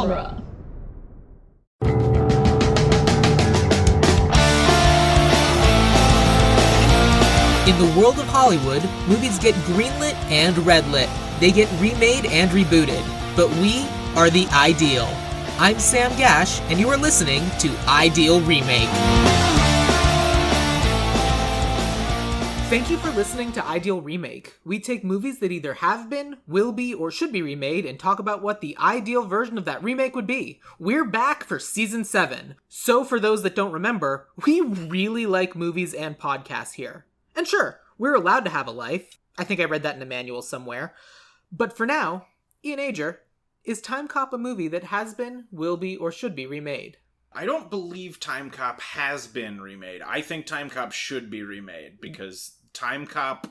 genre. In the world of Hollywood, movies get greenlit and redlit. They get remade and rebooted. But we are the Ideal. I'm Sam Gasch, and you are listening to Ideal Remake. Thank you for listening to Ideal Remake. We take movies that either have been, will be, or should be remade and talk about what the ideal version of that remake would be. We're back for Season 7. So for those that don't remember, we really like movies and podcasts here. And sure, we're allowed to have a life. I think I read that in a manual somewhere. But for now, Ian Ager, is Time Cop a movie that has been, will be, or should be remade? I don't believe Time Cop has been remade. I think Time Cop should be remade because Time Cop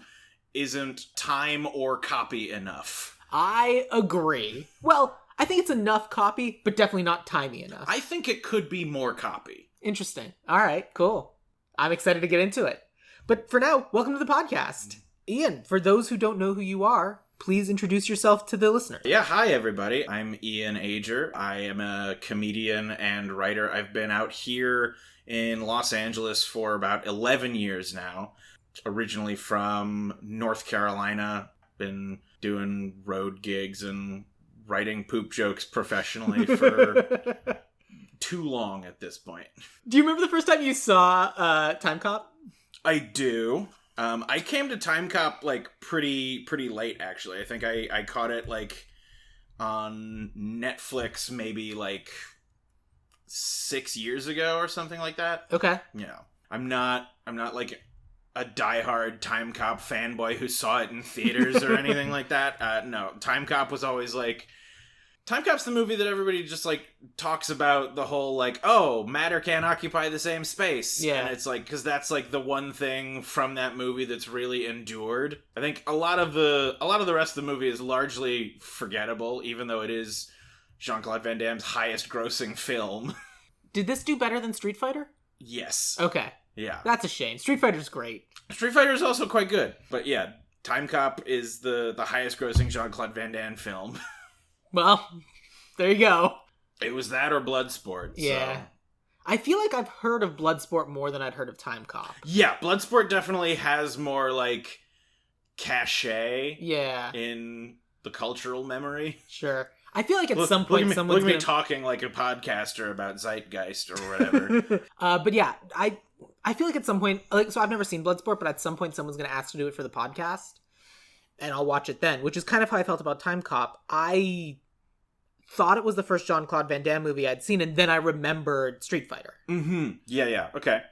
isn't time or copy enough. I agree. Well, I think it's enough copy, but definitely not timey enough. I think it could be more copy. Interesting. All right, cool. I'm excited to get into it. But for now, welcome to the podcast. Ian, for those who don't know who you are, please introduce yourself to the listener. Yeah, hi everybody. I'm Ian Ager. I am a comedian and writer. I've been out here in Los Angeles for about 11 years now. Originally from North Carolina. Been doing road gigs and writing poop jokes professionally for too long at this point. Do you remember the first time you saw Time Cop? I do. I came to Time Cop, pretty late, actually. I think I caught it, on Netflix maybe, 6 years ago or something like that. Okay. Yeah. I'm not, a diehard Time Cop fanboy who saw it in theaters or anything like that. No. Time Cop was always, Time Cop's the movie that everybody just, talks about the whole, oh, matter can't occupy the same space. Yeah. And it's, because that's, the one thing from that movie that's really endured. I think a lot of the rest of the movie is largely forgettable, even though it is Jean-Claude Van Damme's highest-grossing film. Did this do better than Street Fighter? Yes. Okay. Yeah. That's a shame. Street Fighter's great. Street Fighter is also quite good. But, yeah, Time Cop is the highest-grossing Jean-Claude Van Damme film. Well, there you go. It was that or Bloodsport. Yeah. So. I feel like I've heard of Bloodsport more than I'd heard of Time Cop. Yeah, Bloodsport definitely has more, cachet in the cultural memory. Sure. I feel like at some point someone's look at me talking like a podcaster about Zeitgeist or whatever. But yeah, I feel like at some point, so I've never seen Bloodsport, but at some point someone's going to ask to do it for the podcast. And I'll watch it then, which is kind of how I felt about Time Cop. I thought it was the first Jean-Claude Van Damme movie I'd seen, and then I remembered Street Fighter. Mm-hmm. Yeah. Okay.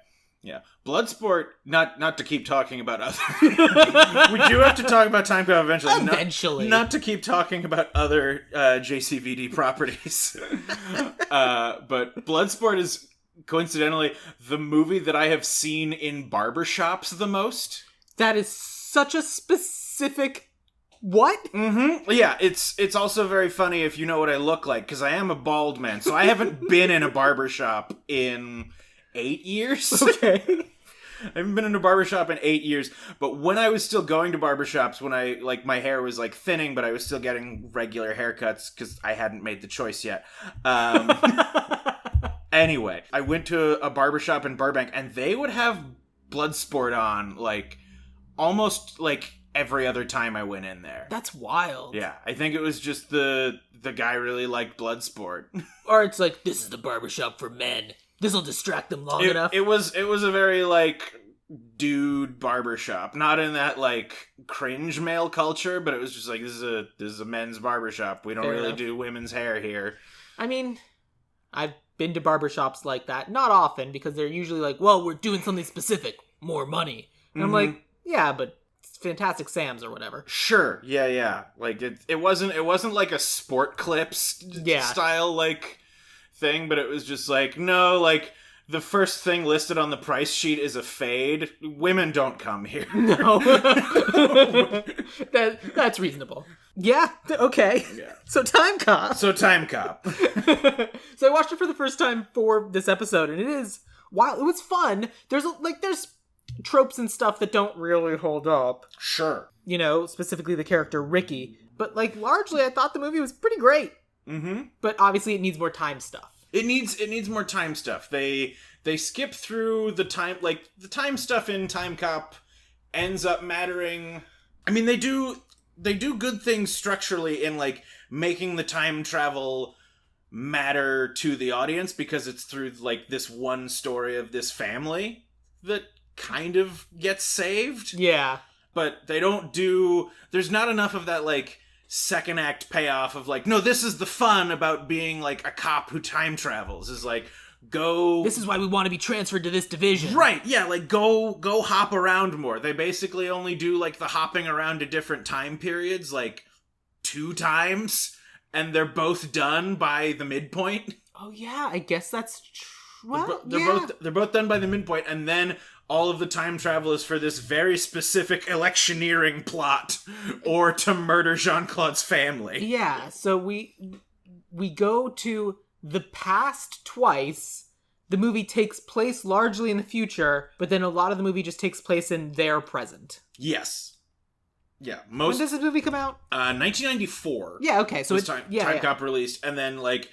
Yeah. Bloodsport, not to keep talking about other... we do have to talk about Time Cop eventually. Eventually. Not to keep talking about other JCVD properties. But Bloodsport is, coincidentally, the movie that I have seen in barbershops the most. That is such a specific... What? Mm-hmm. Yeah, it's also very funny if you know what I look like, because I am a bald man, so I haven't been in a barbershop in 8 years. Okay. I haven't been in a barbershop in 8 years, but when I was still going to barbershops, when I, my hair was, thinning, but I was still getting regular haircuts, because I hadn't made the choice yet. Anyway, I went to a barbershop in Burbank, and they would have Bloodsport on, almost, every other time I went in there. That's wild. Yeah, I think it was just the guy really liked Bloodsport. Or it's this is the barbershop for men. This'll distract them long enough. It was a very, dude barbershop. Not in that, cringe male culture, but it was just this is a men's barbershop. We don't Fair really enough. do women's hair here. I mean, I've been to barbershops like that. Not often, because they're usually well, we're doing something specific. More money. And I'm yeah, but Fantastic Sam's or whatever. Sure, yeah. It wasn't a Sport Clips style thing, but it was just no, the first thing listed on the price sheet is a fade. Women don't come here. No. That's reasonable. Yeah, okay. Yeah. So Time Cop. So I watched it for the first time for this episode, and it is wild. It was fun. There's tropes and stuff that don't really hold up. Sure. Specifically the character Ricky. But, largely I thought the movie was pretty great. But obviously it needs more time stuff. It needs more time stuff. They skip through the time, like, the time stuff in Time Cop ends up mattering. I mean, they do good things structurally in, like, making the time travel matter to the audience, because it's through, like, this one story of this family that kind of gets saved. Yeah. But they don't do... There's not enough of that, like, second act payoff of, like, no, this is the fun about being, like, a cop who time travels. Is like, go... This is why we want to be transferred to this division. Right, yeah, like, go hop around more. They basically only do, like, the hopping around to different time periods, like, 2 times, and they're both done by the midpoint. Oh, yeah, I guess that's true. Well, they're both done by the midpoint, and then all of the time travel is for this very specific electioneering plot, or to murder Jean-Claude's family. Yeah, so we go to the past twice. The movie takes place largely in the future, but then a lot of the movie just takes place in their present. Yeah, when does this movie come out? 1994. Yeah, okay, so Time Cop released, and then, like,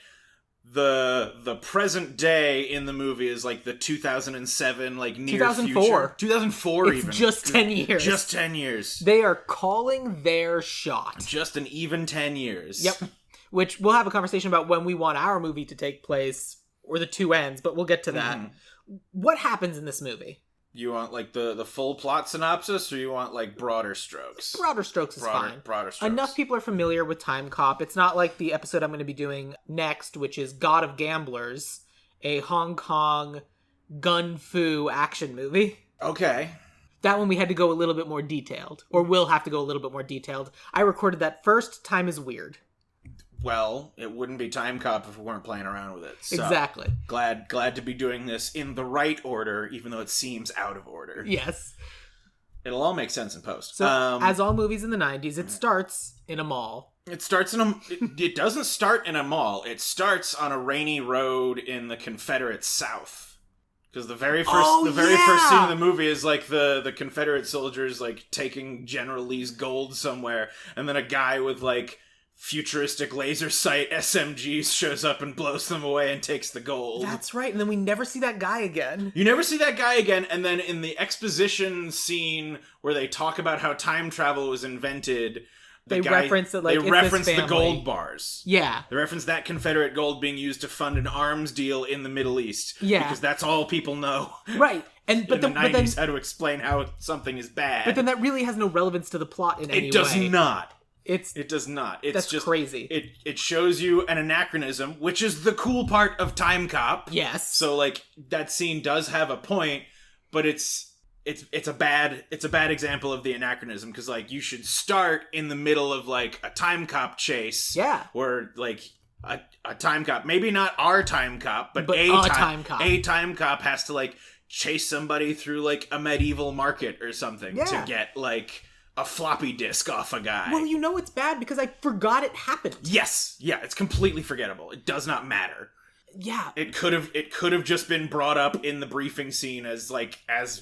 the present day in the movie is, like, the 2007, like, near 2004. future. 2004 It's even. just 10 years. Just 10 years. They are calling their shot. Just an even 10 years. Yep. Which we'll have a conversation about when we want our movie to take place, or the two ends, but we'll get to that. What happens in this movie? You want, like, the full plot synopsis, or you want, like, broader strokes? Broader strokes is fine. Broader strokes. Enough people are familiar with Time Cop. It's not like the episode I'm going to be doing next, which is God of Gamblers, a Hong Kong gun fu action movie. Okay. That one we had to go a little bit more detailed, or will have to go a little bit more detailed. I recorded that first. Time is weird. Well, it wouldn't be Time Cop if we weren't playing around with it. So Exactly. Glad to be doing this in the right order, even though it seems out of order. Yes. It'll all make sense in post. So, as all movies in the 90s, it starts in a mall. It starts in a... It doesn't start in a mall. It starts on a rainy road in the Confederate South. Because the very first scene of the movie is, like, the Confederate soldiers, like, taking General Lee's gold somewhere, and then a guy with, like, futuristic laser sight SMGs shows up and blows them away and takes the gold. That's right, and then we never see that guy again. You never see that guy again, and then in the exposition scene where they talk about how time travel was invented, they reference that, like, the gold bars. Yeah. They reference that Confederate gold being used to fund an arms deal in the Middle East. Yeah. Because that's all people know. Right. But in the 90s, how to explain how something is bad. But then that really has no relevance to the plot in any way. It does not. It does not. It's that's just crazy. It shows you an anachronism, which is the cool part of Time Cop. Yes. So, like, that scene does have a point, but it's a bad example of the anachronism, because, like, you should start in the middle of, like, a Time Cop chase. Yeah. Where, like, a Time Cop, maybe not our Time Cop, but a Time Cop. A Time Cop has to, like, chase somebody through, like, a medieval market or something to get, like, a floppy disk off a guy. Well, you know it's bad because I forgot it happened. Yes. Yeah, it's completely forgettable. It does not matter. Yeah. It could have just been brought up in the briefing scene as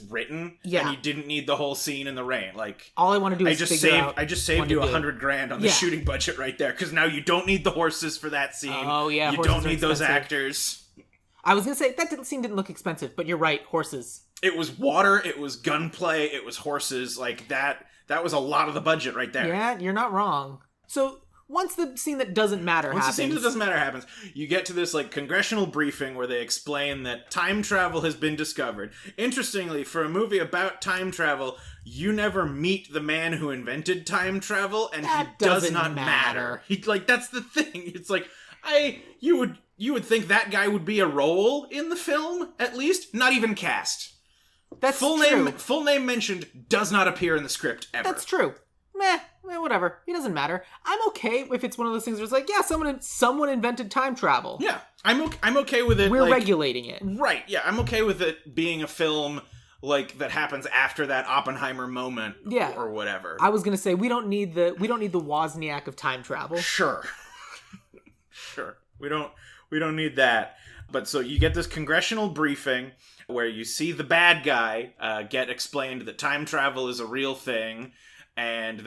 written. Yeah. And you didn't need the whole scene in the rain. Like, all I want to do is I just saved you $100,000 on the shooting budget right there, because now you don't need the horses for that scene. Oh yeah. You don't need those actors. I was gonna say scene didn't look expensive, but you're right, horses. It was water, it was gunplay, it was horses, like that. That was a lot of the budget right there. Yeah, you're not wrong. So, once the scene that doesn't matter happens, you get to this, like, congressional briefing where they explain that time travel has been discovered. Interestingly, for a movie about time travel, you never meet the man who invented time travel, and he does not matter. He, like, that's the thing. It's like, you would think that guy would be a role in the film, at least. Not even cast. That's full true. name mentioned does not appear in the script ever. That's true. Whatever. It doesn't matter. I'm okay if it's one of those things where it's like, yeah, someone invented time travel. Yeah, I'm okay with it. We're regulating it. Right. Yeah, I'm okay with it being a film, like, that happens after that Oppenheimer moment. Yeah. Or whatever. I was gonna say we don't need the Wozniak of time travel. Sure. Sure. We don't need that. But so you get this congressional briefing where you see the bad guy get explained that time travel is a real thing, and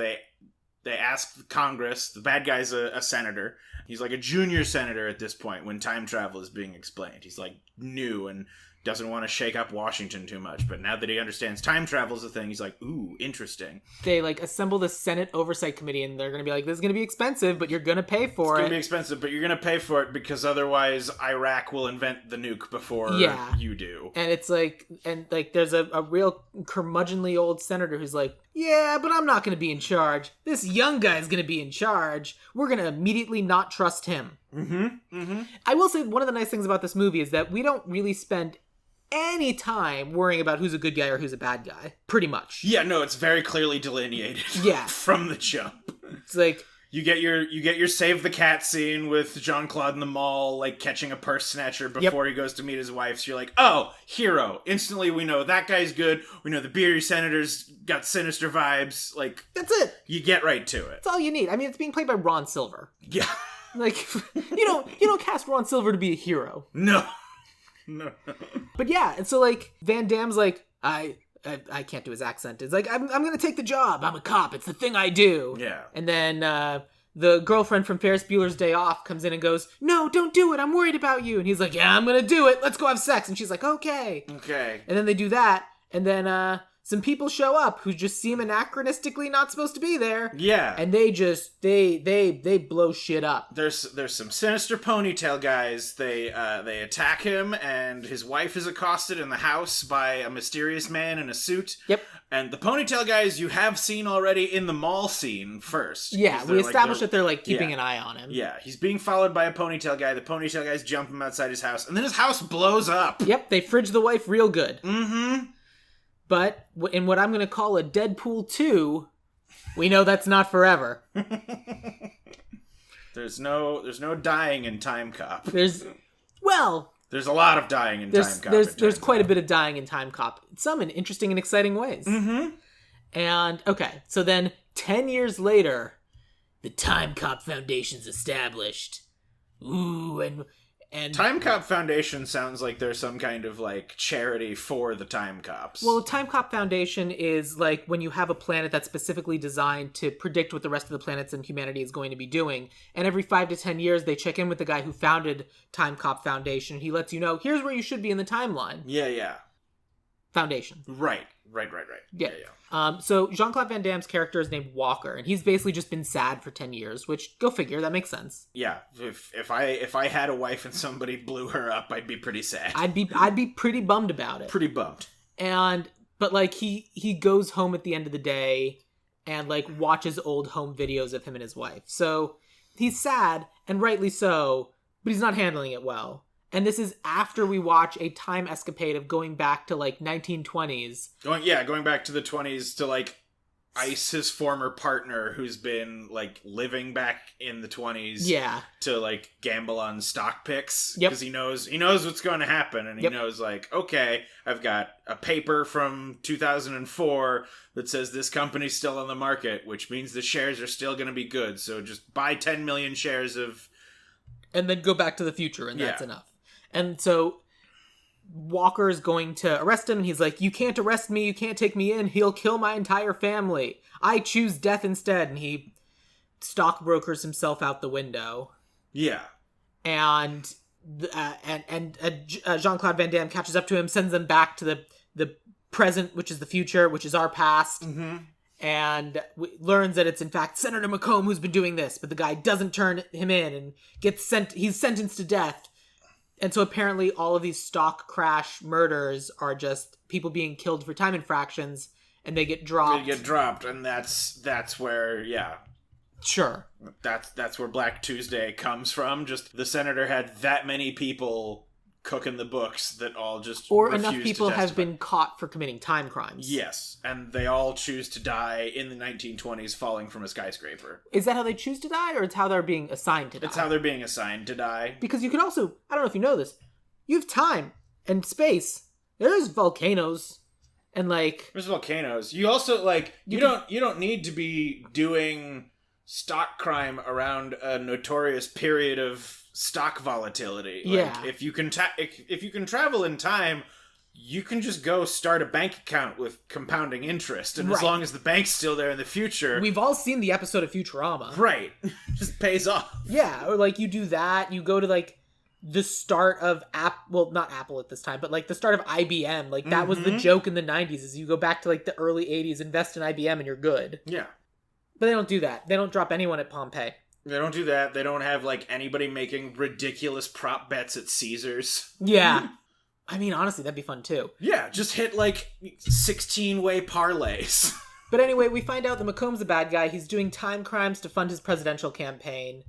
they ask Congress. The bad guy's a senator. He's like a junior senator at this point when time travel is being explained. He's like new and doesn't want to shake up Washington too much. But now that he understands time travel is a thing, he's like, ooh, interesting. They like assemble the Senate Oversight Committee, and they're going to be like, this is going to be expensive, but you're going to pay for it. It's going to be expensive, but you're going to pay for it because otherwise Iraq will invent the nuke before you do. And it's like, there's a real curmudgeonly old senator who's like, yeah, but I'm not going to be in charge. This young guy's going to be in charge. We're going to immediately not trust him. I will say one of the nice things about this movie is that we don't really spend any time worrying about who's a good guy or who's a bad guy. Pretty much. Yeah, no, it's very clearly delineated. Yeah. From the jump. It's like you get your save the cat scene with Jean-Claude in the mall, like catching a purse snatcher before he goes to meet his wife. So you're like, oh, hero. Instantly we know that guy's good. We know the beery senator's got sinister vibes. Like, that's it. You get right to it. That's all you need. I mean, it's being played by Ron Silver. Yeah. Like, you don't cast Ron Silver to be a hero. No. No. But yeah, and so like Van Damme's like, I can't do his accent. It's like, I'm gonna take the job. I'm a cop. It's the thing I do. Yeah. And then the girlfriend from Ferris Bueller's Day Off comes in and goes, no, don't do it. I'm worried about you. And he's like, yeah, I'm gonna do it. Let's go have sex. And she's like, okay. Okay. And then they do that. And then some people show up who just seem anachronistically not supposed to be there. Yeah. And they just, they blow shit up. There's some sinister ponytail guys. They attack him, and his wife is accosted in the house by a mysterious man in a suit. Yep. And the ponytail guys you have seen already in the mall scene first. Yeah, we established that they're like keeping an eye on him. Yeah, he's being followed by a ponytail guy. The ponytail guys jump him outside his house, and then his house blows up. Yep, they fridge the wife real good. Mm-hmm. But in what I'm going to call a Deadpool 2, we know that's not forever. There's no dying in Time Cop. There's a lot of dying in Time Cop. There's quite a bit of dying in Time Cop. Some in interesting and exciting ways. Mm-hmm. And, okay, so then 10 years later, the Time Cop Foundation's established. Ooh, and Time Cop Foundation sounds like there's some kind of, like, charity for the Time Cops. Well, the Time Cop Foundation is, like, when you have a planet that's specifically designed to predict what the rest of the planets and humanity is going to be doing. And every 5 to 10 years, they check in with the guy who founded Time Cop Foundation. He lets you know, here's where you should be in the timeline. Yeah. Foundation. Right. Yeah. So Jean-Claude Van Damme's character is named Walker, and he's basically just been sad for 10 years, which, go figure, that makes sense. Yeah. If I had a wife and somebody blew her up, I'd be pretty sad. I'd be pretty bummed about it. Pretty bummed. But like he goes home at the end of the day and like watches old home videos of him and his wife. So he's sad, and rightly so, but he's not handling it well. And this is after we watch a time escapade of going back to like 1920s. Going back to the 20s to like ice his former partner who's been like living back in the 20s. Yeah. To like gamble on stock picks. Yep. Because he knows what's going to happen, and he knows like, okay, I've got a paper from 2004 that says this company's still on the market, which means the shares are still going to be good. So just buy 10 million shares of, and then go back to the future, and that's enough. And so Walker is going to arrest him, and he's like, you can't arrest me, you can't take me in, he'll kill my entire family. I choose death instead. And stockbrokers himself out the window. Yeah. And Jean-Claude Van Damme catches up to him, sends them back to the present, which is the future, which is our past. Mm-hmm. And learns that it's in fact Senator McComb who's been doing this, but the guy doesn't turn him in and he's sentenced to death. And so apparently all of these stock crash murders are just people being killed for time infractions, and they get dropped. And that's where, yeah. Sure. That's where Black Tuesday comes from. Just the senator had that many people cooking the books that all just or enough people have been caught for committing time crimes. Yes, and they all choose to die in the 1920s falling from a skyscraper. Is that how they choose to die, or it's how they're being assigned to die? It's how they're being assigned to die. Because you could also, I don't know if you know this, you have time and space. There's volcanoes and like there's volcanoes. You also like you don't need to be doing stock crime around a notorious period of stock volatility. Yeah. Like, if you can travel in time, you can just go start a bank account with compounding interest, and as long as the bank's still there in the future... We've all seen the episode of Futurama. Right. Just pays off. Yeah, or, like, you do that, you go to, like, the start of well, not Apple at this time, but, like, the start of IBM. Like, that was the joke in the 90s, is you go back to, like, the early 80s, invest in IBM, and you're good. Yeah. But they don't do that. They don't drop anyone at Pompeii. They don't do that. They don't have, like, anybody making ridiculous prop bets at Caesars. Yeah. I mean, honestly, that'd be fun, too. Yeah, just hit, like, 16-way parlays. But anyway, we find out that McComb's the bad guy. He's doing time crimes to fund his presidential campaign.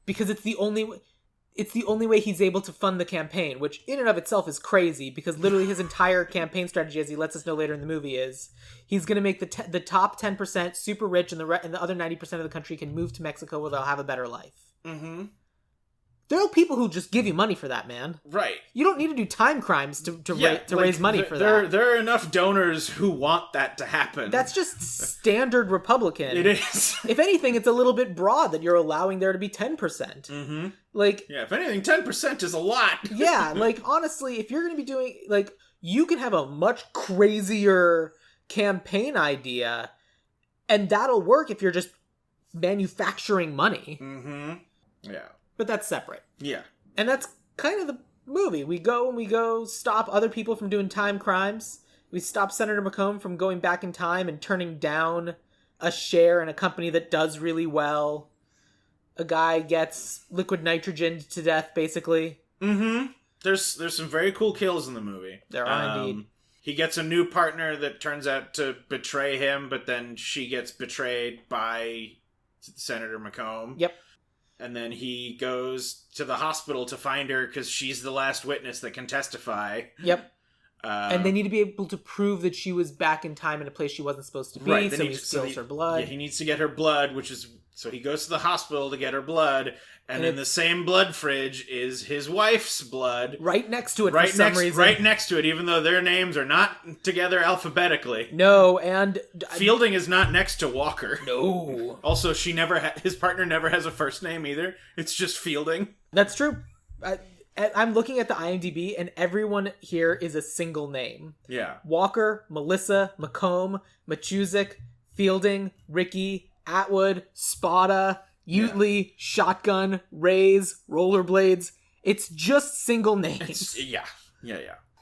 Because it's the only way he's able to fund the campaign, which in and of itself is crazy, because literally his entire campaign strategy, as he lets us know later in the movie, is he's going to make the top 10% super rich, and the other 90% of the country can move to Mexico where they'll have a better life. Mm-hmm. There are people who just give you money for that, man. Right. You don't need to do time crimes to raise money for that. There are enough donors who want that to happen. That's just standard Republican. It is. If anything, it's a little bit broad that you're allowing there to be 10%. Mm-hmm. Like, yeah, if anything, 10% is a lot. Yeah, like, honestly, if you're going to be doing, like, you can have a much crazier campaign idea, and that'll work if you're just manufacturing money. Mm-hmm. Yeah. But that's separate. Yeah. And that's kind of the movie. We go stop other people from doing time crimes. We stop Senator McComb from going back in time and turning down a share in a company that does really well. A guy gets liquid nitrogen to death, basically. Mm-hmm. There's some very cool kills in the movie. There are indeed. He gets a new partner that turns out to betray him, but then she gets betrayed by Senator McComb. Yep. And then he goes to the hospital to find her because she's the last witness that can testify. Yep. And they need to be able to prove that she was back in time in a place she wasn't supposed to be, right, so he steals her blood. Yeah, he needs to get her blood, so he goes to the hospital to get her blood, and in the same blood fridge is his wife's blood. Right next to it for some reason. Right next to it, even though their names are not together alphabetically. No, and... Fielding is not next to Walker. No. Also, his partner never has a first name either. It's just Fielding. That's true. I'm looking at the IMDb, and everyone here is a single name. Yeah. Walker, Melissa, McComb, Machuzik, Fielding, Ricky, Atwood, Spada, Utley, Shotgun, Rays, Rollerblades. It's just single names. Yeah.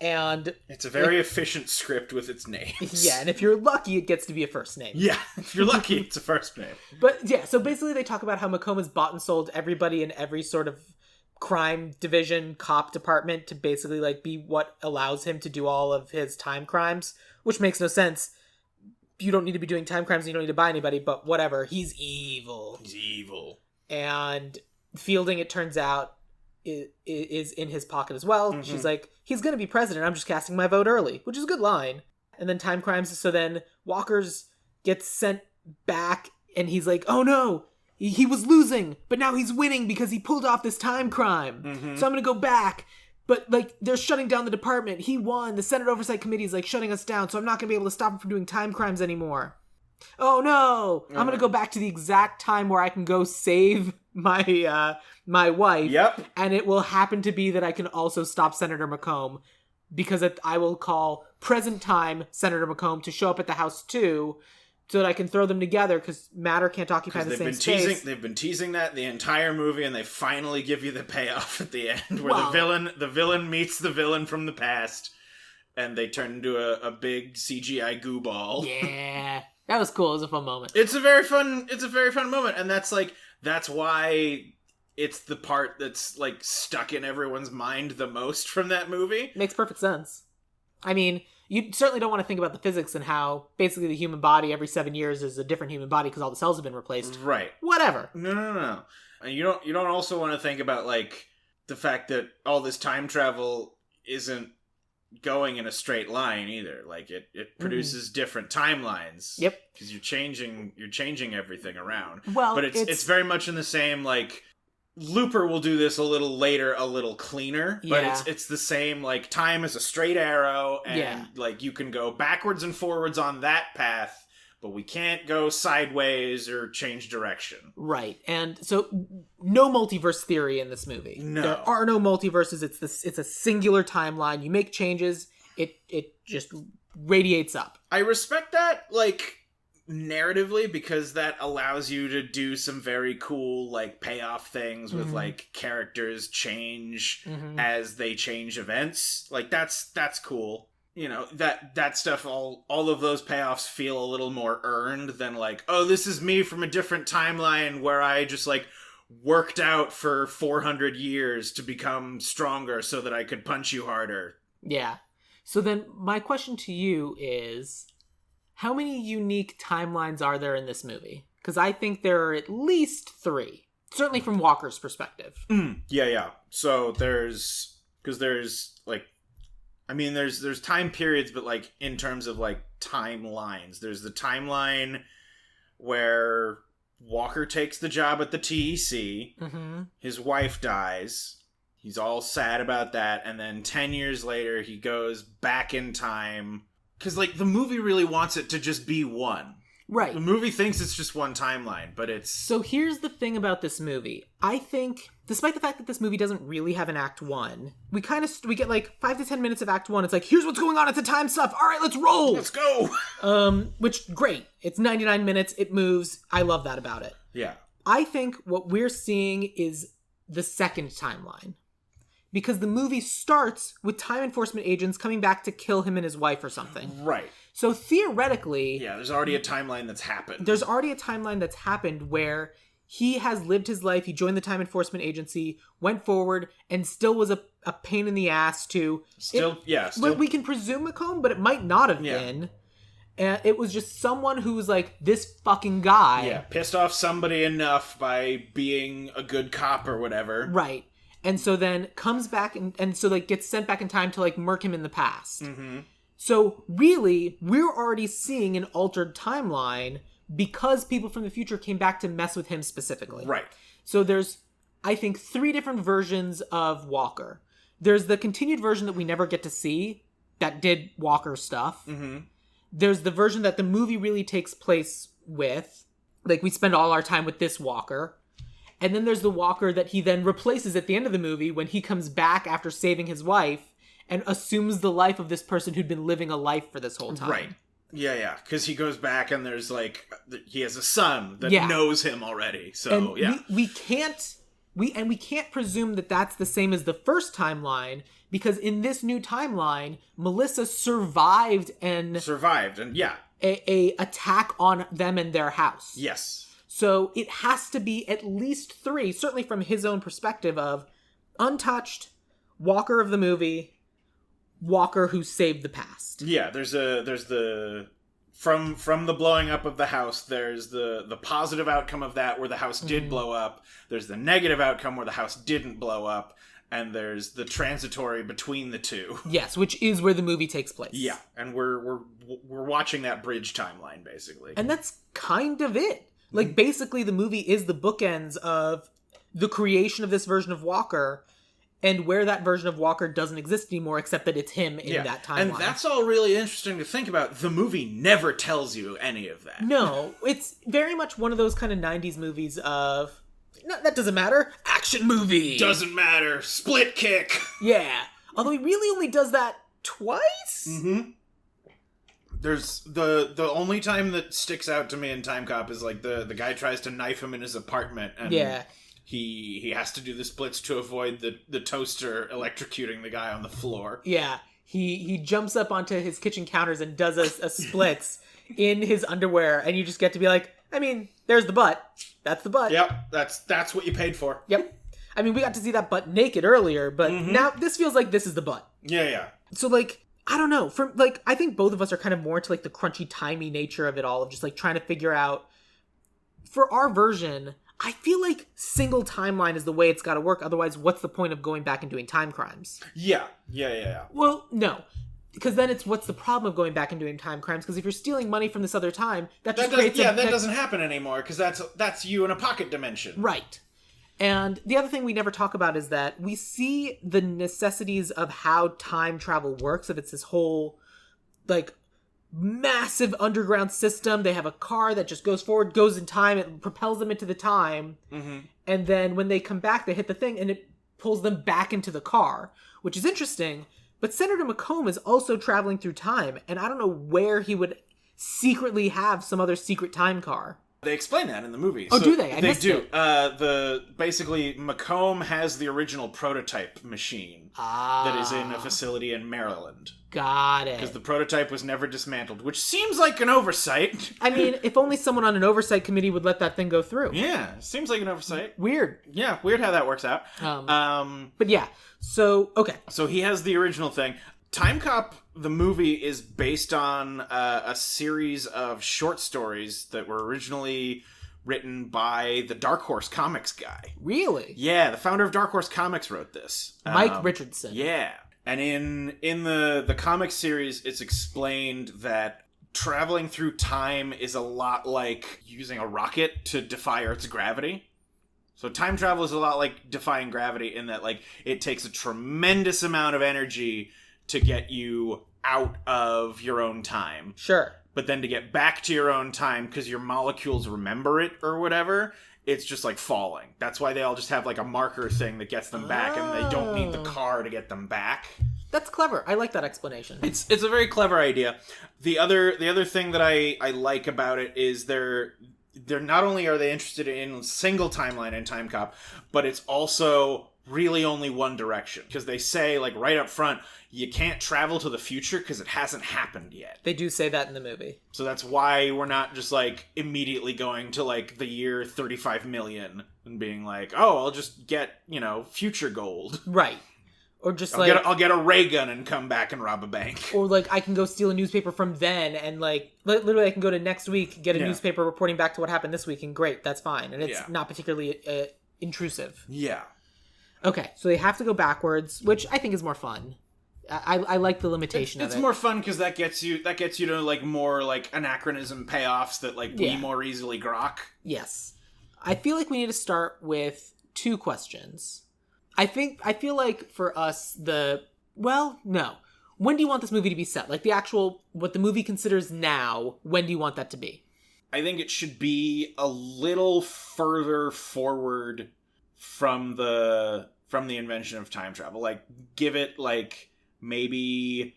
And it's a very efficient script with its names. Yeah, and if you're lucky, it gets to be a first name. Yeah, if you're lucky, it's a first name. But yeah, so basically they talk about how McComb has bought and sold everybody in every sort of crime division, cop department to basically like be what allows him to do all of his time crimes, which makes no sense. You don't need to be doing time crimes and you don't need to buy anybody, but whatever. He's evil. He's evil. And Fielding, it turns out, is in his pocket as well. Mm-hmm. She's like, he's going to be president. I'm just casting my vote early, which is a good line. And then time crimes. So then Walker's gets sent back and he's like, oh no, he was losing, but now he's winning because he pulled off this time crime. Mm-hmm. So I'm going to go back. But, like, they're shutting down the department. He won. The Senate Oversight Committee is, like, shutting us down, so I'm not going to be able to stop him from doing time crimes anymore. Oh, no! I'm going to go back to the exact time where I can go save my wife. Yep. And it will happen to be that I can also stop Senator McComb, because I will call present time Senator McComb to show up at the house, too, so that I can throw them together, because matter can't occupy the same space. They've been teasing that the entire movie, and they finally give you the payoff at the end, where the villain meets the villain from the past, and they turn into a big CGI goo ball. Yeah, that was cool. It was a fun moment. It's a very fun moment, and that's why it's the part that's like stuck in everyone's mind the most from that movie. Makes perfect sense. I mean, you certainly don't want to think about the physics and how basically the human body every 7 years is a different human body because all the cells have been replaced. Right. Whatever. No. And you don't also want to think about like the fact that all this time travel isn't going in a straight line either. Like it produces different timelines. Yep. Because you're changing everything around. Well, but it's very much in the same like Looper will do this a little later, a little cleaner, but it's the same, like, time is a straight arrow, and, like, you can go backwards and forwards on that path, but we can't go sideways or change direction. Right, and so, no multiverse theory in this movie. No. There are no multiverses, it's a singular timeline, you make changes, it just radiates up. I respect that, like, narratively, because that allows you to do some very cool, like, payoff things with, like, characters change as they change events. Like, that's cool. You know, that stuff, all of those payoffs feel a little more earned than, like, oh, this is me from a different timeline where I just, like, worked out for 400 years to become stronger so that I could punch you harder. Yeah. So then my question to you is, how many unique timelines are there in this movie? Because I think there are at least 3. Certainly from Walker's perspective. Yeah. So there's like, I mean, there's time periods, but, like, in terms of, like, timelines, there's the timeline where Walker takes the job at the TEC. His wife dies. He's all sad about that. And then 10 years later, he goes back in time. Because, like, the movie really wants it to just be one. Right. The movie thinks it's just one timeline, but it's... So here's the thing about this movie. I think, despite the fact that this movie doesn't really have an Act 1, we get, like, 5 to 10 minutes of Act 1. It's like, here's what's going on at the time stuff. All right, let's roll. Let's go. Which, great. It's 99 minutes. It moves. I love that about it. Yeah. I think what we're seeing is the second timeline. Because the movie starts with time enforcement agents coming back to kill him and his wife or something. Right. So theoretically... Yeah, there's already a timeline that's happened. There's already a timeline that's happened where he has lived his life, he joined the time enforcement agency, went forward, and still was a pain in the ass to... Still. We can presume Macomb, but it might not have been. And it was just someone who was like, this fucking guy... Yeah, pissed off somebody enough by being a good cop or whatever. Right. And so then comes back and so, like, gets sent back in time to, like, murk him in the past. So really, we're already seeing an altered timeline because people from the future came back to mess with him specifically. Right. So there's, I think, 3 different versions of Walker. There's the continued version that we never get to see that did Walker stuff. There's the version that the movie really takes place with. Like, we spend all our time with this Walker. And then there's the Walker that he then replaces at the end of the movie when he comes back after saving his wife and assumes the life of this person who'd been living a life for this whole time. Right. Yeah. Because he goes back and there's, like, he has a son that knows him already. So, and we can't presume that that's the same as the first timeline, because in this new timeline, Melissa survived, yeah. a attack on them and their house. Yes. So it has to be at least 3, certainly from his own perspective of untouched, Walker of the movie, Walker who saved the past. Yeah, there's the from the blowing up of the house, there's the positive outcome of that where the house did blow up. There's the negative outcome where the house didn't blow up, and there's the transitory between the two. Yes, which is where the movie takes place. Yeah, and we're watching that bridge timeline basically. And that's kind of it. Like, basically, the movie is the bookends of the creation of this version of Walker and where that version of Walker doesn't exist anymore, except that it's him in that timeline. And that's all really interesting to think about. The movie never tells you any of that. No, it's very much one of those kind of 90s movies of, no, that doesn't matter, action movie. Doesn't matter, split kick. Yeah. Although he really only does that twice? There's the only time that sticks out to me in Time Cop is, like, the guy tries to knife him in his apartment, and he has to do the splits to avoid the toaster electrocuting the guy on the floor. Yeah, he jumps up onto his kitchen counters and does a splits in his underwear, and you just get to be like, I mean, there's the butt. That's the butt. Yep, that's what you paid for. Yep. I mean, we got to see that butt naked earlier, but now this feels like this is the butt. Yeah. So, like, I don't know. I think both of us are kind of more into, like, the crunchy, timey nature of it all, of just, like, trying to figure out, for our version, I feel like single timeline is the way it's got to work. Otherwise, what's the point of going back and doing time crimes? Yeah. Well, no. Because then it's, what's the problem of going back and doing time crimes? Because if you're stealing money from this other time, that doesn't happen anymore, because that's you in a pocket dimension. Right. And the other thing we never talk about is that we see the necessities of how time travel works. If it's this whole, like, massive underground system, they have a car that just goes forward, goes in time, it propels them into the time, and then when they come back, they hit the thing, and it pulls them back into the car, which is interesting. But Senator McComb is also traveling through time, and I don't know where he would secretly have some other secret time car. They explain that in the movie. Oh, do they? I They missed do. it. Basically, McComb has the original prototype machine that is in a facility in Maryland. Got it. Because the prototype was never dismantled, which seems like an oversight. I mean, if only someone on an oversight committee would let that thing go through. Yeah, seems like an oversight. Weird. Yeah, weird how that works out. But yeah, so, okay. So he has the original thing. Time Cop, the movie, is based on a series of short stories that were originally written by the Dark Horse Comics guy. Really? Yeah, the founder of Dark Horse Comics wrote this. Mike Richardson. Yeah. And in the comic series, it's explained that traveling through time is a lot like using a rocket to defy Earth's gravity. So time travel is a lot like defying gravity in that, like, it takes a tremendous amount of energy to get you out of your own time. Sure. But then to get back to your own time, because your molecules remember it or whatever, it's just like falling. That's why they all just have like a marker thing that gets them back, and they don't need the car to get them back. That's clever. I like that explanation. It's a very clever idea. The other thing that I like about it is they're not only are they interested in single timeline and Time Cop, but it's also really only one direction. Because they say, like, right up front, you can't travel to the future because it hasn't happened yet. They do say that in the movie. So that's why we're not just, like, immediately going to, like, the year 35 million and being like, oh, I'll just get, future gold. Right. Or just I'll get a ray gun and come back and rob a bank. Or, like, I can go steal a newspaper from then, and, like, literally I can go to next week, get a newspaper reporting back to what happened this week, and great, that's fine. And it's not particularly intrusive. Yeah. Okay, so they have to go backwards, which I think is more fun. I like the limitation of it. It's more fun because that gets you to, like, more, like, anachronism payoffs that, like, we more easily grok. Yes. I feel like we need to start with 2 questions. I feel like for us, no. When do you want this movie to be set? Like, the actual, what the movie considers now, when do you want that to be? I think it should be a little further forward from the invention of time travel. Like, give it, like, maybe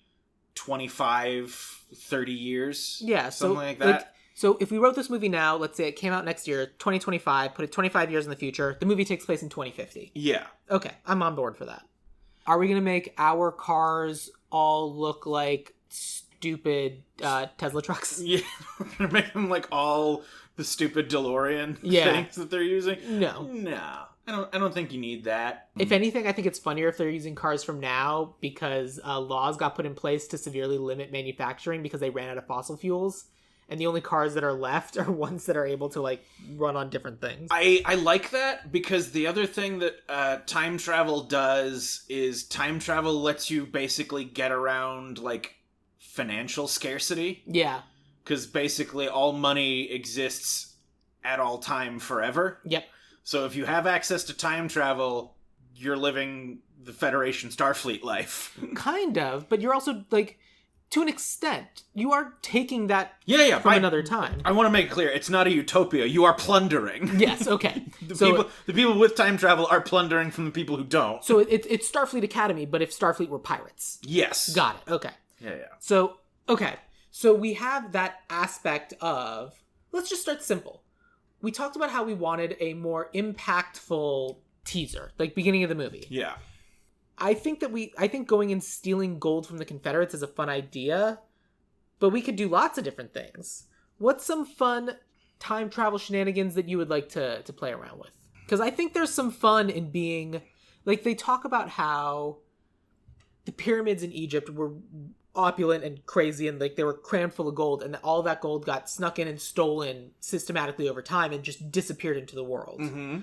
25, 30 years. Yeah, something like that. So if we wrote this movie now, let's say it came out next year, 2025, put it 25 years in the future, the movie takes place in 2050. Yeah. Okay, I'm on board for that. Are we going to make our cars all look like stupid Tesla trucks? Yeah, we're going to make them like all the stupid DeLorean things that they're using? No. I don't think you need that. If anything, I think it's funnier if they're using cars from now because laws got put in place to severely limit manufacturing because they ran out of fossil fuels. And the only cars that are left are ones that are able to, like, run on different things. I like that because the other thing that time travel does is time travel lets you basically get around, like, financial scarcity. Yeah. Because basically all money exists at all time forever. Yep. So if you have access to time travel, you're living the Federation Starfleet life. Kind of, but you're also, like, to an extent, you are taking that from another time. I want to make it clear, it's not a utopia. You are plundering. Yes, okay. The people with time travel are plundering from the people who don't. So it's Starfleet Academy, but if Starfleet were pirates. Yes. Got it, okay. Yeah. So, okay. So we have that aspect of, let's just start simple. We talked about how we wanted a more impactful teaser, like beginning of the movie. Yeah. I think going and stealing gold from the Confederates is a fun idea, but we could do lots of different things. What's some fun time travel shenanigans that you would like to play around with? Because I think there's some fun in being, like, they talk about how the pyramids in Egypt were opulent and crazy and, like, they were crammed full of gold, and all that gold got snuck in and stolen systematically over time and just disappeared into the world. Mm-hmm.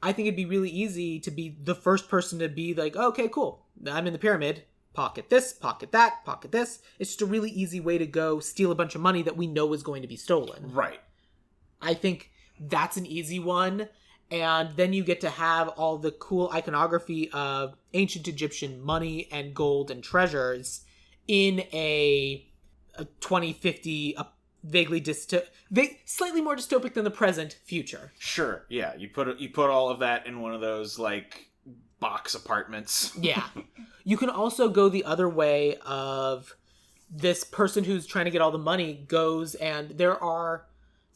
I think it'd be really easy to be the first person to be like, oh, okay, cool, I'm in the pyramid, pocket this, pocket that, pocket this. It's just a really easy way to go steal a bunch of money that we know is going to be stolen. Right. I think that's an easy one. And then you get to have all the cool iconography of ancient Egyptian money and gold and treasures in a 2050, vaguely slightly more dystopic than the present future. Sure. Yeah. You put all of that in one of those, like, box apartments. Yeah. You can also go the other way of this person who's trying to get all the money goes, and there are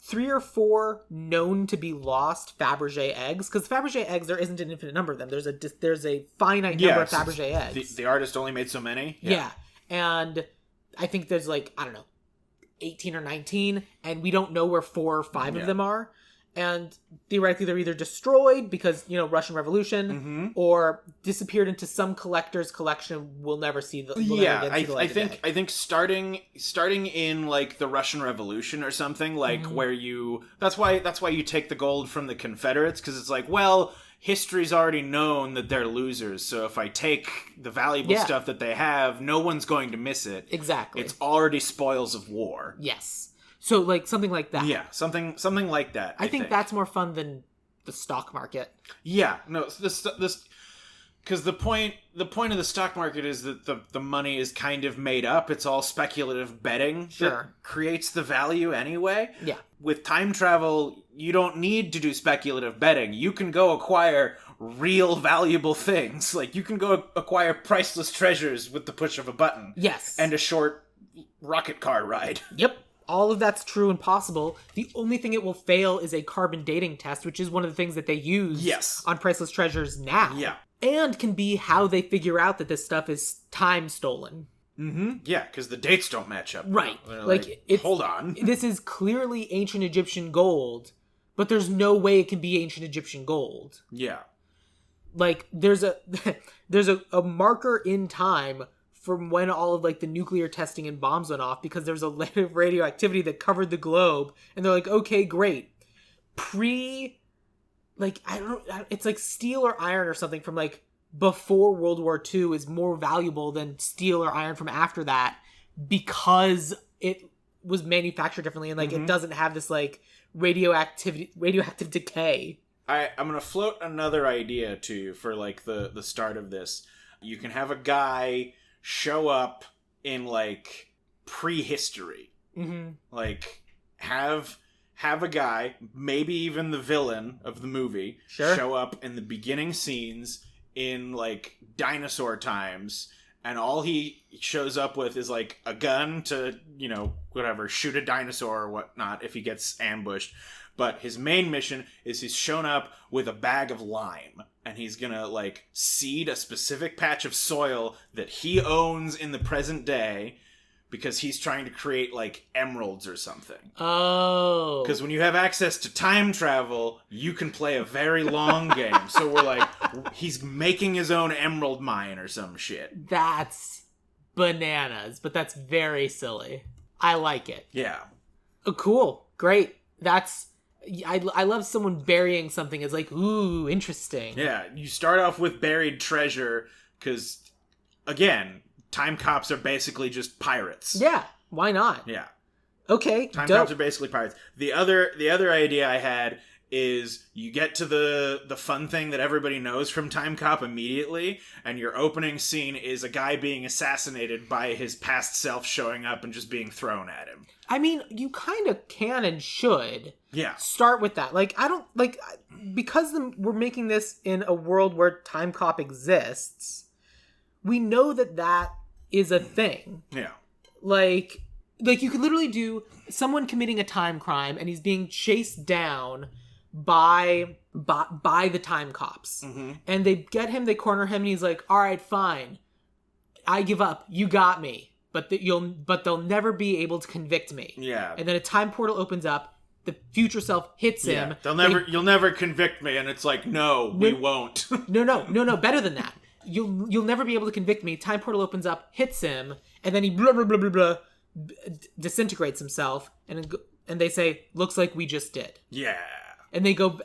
3 or 4 known to be lost Fabergé eggs, because Fabergé eggs, there isn't an infinite number of them. There's a finite number of Fabergé eggs. The artist only made so many. Yeah. And I think there's 18 or 19, and we don't know where 4 or 5 of them are. And theoretically, they're either destroyed because, Russian Revolution, or disappeared into some collector's collection. We'll never see the I think starting in the Russian Revolution or something where that's why you take the gold from the Confederates, because it's history's already known that they're losers. So if I take the valuable stuff that they have, no one's going to miss it. Exactly, it's already spoils of war. Yes. So, something like that. Yeah, something like that. I think that's more fun than the stock market. Yeah, no, this because the point of the stock market is that the money is kind of made up. It's all speculative betting that creates the value anyway. Yeah. With time travel, you don't need to do speculative betting. You can go acquire real valuable things. You can go acquire priceless treasures with the push of a button. Yes. And a short rocket car ride. Yep. All of that's true and possible. The only thing it will fail is a carbon dating test, which is one of the things that they use on Priceless Treasures now. Yeah. And can be how they figure out that this stuff is time stolen. Mm-hmm. Yeah, because the dates don't match up. Right. Hold on. This is clearly ancient Egyptian gold, but there's no way it can be ancient Egyptian gold. Yeah. There's a marker in time from when all of the nuclear testing and bombs went off, because there was a layer of radioactivity that covered the globe, and they're okay, great. It's steel or iron or something from before World War II is more valuable than steel or iron from after that, because it was manufactured differently, and it doesn't have this radioactive decay. I'm gonna float another idea to you for the start of this. You can have a guy show up in prehistory. Have a guy, maybe even the villain of the movie, show up in the beginning scenes in dinosaur times, and all he shows up with is a gun to shoot a dinosaur or whatnot if he gets ambushed. But his main mission is he's shown up with a bag of lime, and he's gonna seed a specific patch of soil that he owns in the present day, because he's trying to create emeralds or something. Oh. Because when you have access to time travel, you can play a very long game. So we're he's making his own emerald mine or some shit. That's bananas, but that's very silly. I like it. Yeah. Oh, cool. Great. I love someone burying something as ooh, interesting. Yeah, you start off with buried treasure, because, again, time cops are basically just pirates. Yeah, why not? Yeah. Okay, Time cops are basically pirates. The other idea I had is you get to the fun thing that everybody knows from Time Cop immediately, and your opening scene is a guy being assassinated by his past self showing up and just being thrown at him. I mean, you kind of can and should start with that. Because we're making this in a world where Time Cop exists, we know that is a thing. Yeah. You could literally do someone committing a time crime, and he's being chased down by the time cops. Mm-hmm. And they get him, they corner him, and he's like, all right, fine. I give up. You got me. But they'll never be able to convict me. Yeah. And then a time portal opens up. The future self hits him. You'll never convict me. And it's no, we won't. No. Better than that. You'll never be able to convict me. Time portal opens up, hits him, and then he blah blah blah blah blah disintegrates himself. And they say, looks like we just did. Yeah. And they go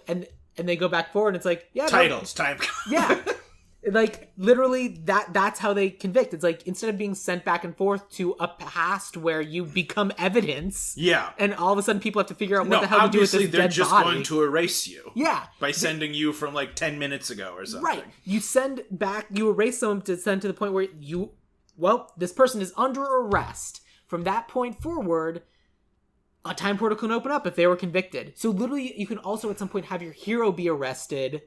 back forward, and it's titles, time. Yeah. Literally, that's how they convict. It's instead of being sent back and forth to a past where you become evidence, and all of a sudden people have to figure out what the hell to do with this dead body. They're just going to erase you. Yeah. By sending you from 10 minutes ago or something. Right. You erase someone to send to the point where this person is under arrest. From that point forward, a time portal can open up if they were convicted. So literally, you can also at some point have your hero be arrested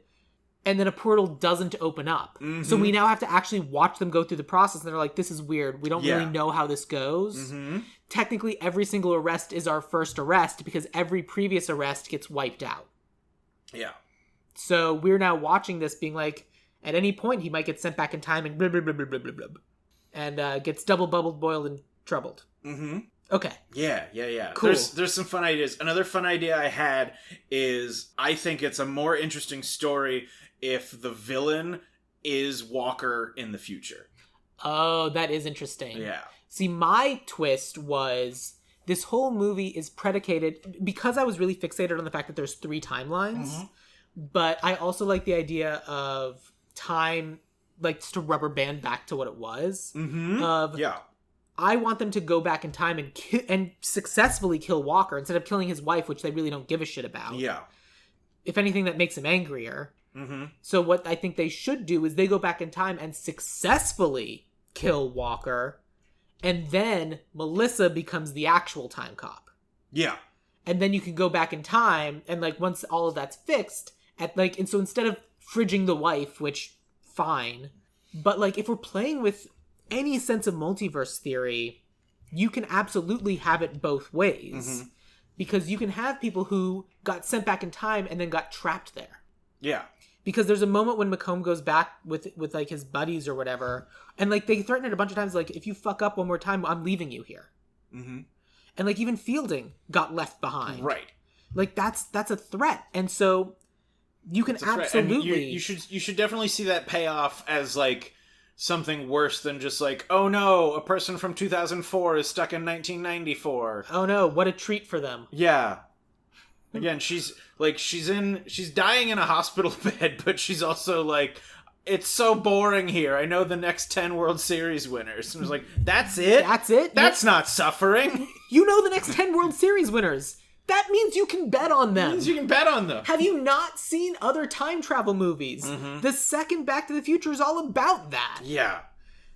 and then a portal doesn't open up. Mm-hmm. So we now have to actually watch them go through the process, and they're like, this is weird. We don't Yeah. really know how this goes. Mm-hmm. Technically, every single arrest is our first arrest because every previous arrest gets wiped out. Yeah. So we're now watching this being like, at any point, he might get sent back in time and blah, blah, blah, blah, blah, blah, blah, and gets double bubbled, boiled, and troubled. Mm-hmm. Okay. Yeah. Cool. There's some fun ideas. Another fun idea I had is I think it's a more interesting story if the villain is Walker in the future. Oh, that is interesting. Yeah. See, my twist was this whole movie is predicated because I was really fixated on the fact that there's 3 timelines. Mm-hmm. But I also like the idea of time, like just a rubber band back to what it was. Mm-hmm. Yeah. I want them to go back in time and successfully kill Walker instead of killing his wife, which they really don't give a shit about. Yeah. If anything, that makes him angrier. Mm-hmm. So what I think they should do is they go back in time and successfully kill Walker, and then Melissa becomes the actual time cop. Yeah. And then you can go back in time, and like once all of that's fixed, and so instead of fridging the wife, which fine, but like if we're playing with any sense of multiverse theory, you can absolutely have it both ways. Mm-hmm. Because you can have people who got sent back in time and then got trapped there. Yeah. Because there's a moment when Macomb goes back with like his buddies or whatever, and like they threaten it a bunch of times, like, if you fuck up one more time, I'm leaving you here. Mm-hmm. And like even Fielding got left behind. Right. Like that's a threat. And so you can absolutely you should definitely see that payoff as like something worse than just like, oh no, a person from 2004 is stuck in 1994. Oh no, what a treat for them. Yeah. Again, she's dying in a hospital bed, but she's also like, it's so boring here. I know the next 10 World Series winners. And I was like, that's it? That's it? That's not suffering. You know the next 10 World Series winners. That means you can bet on them. That means you can bet on them. Have you not seen other time travel movies? Mm-hmm. The second Back to the Future is all about that. Yeah.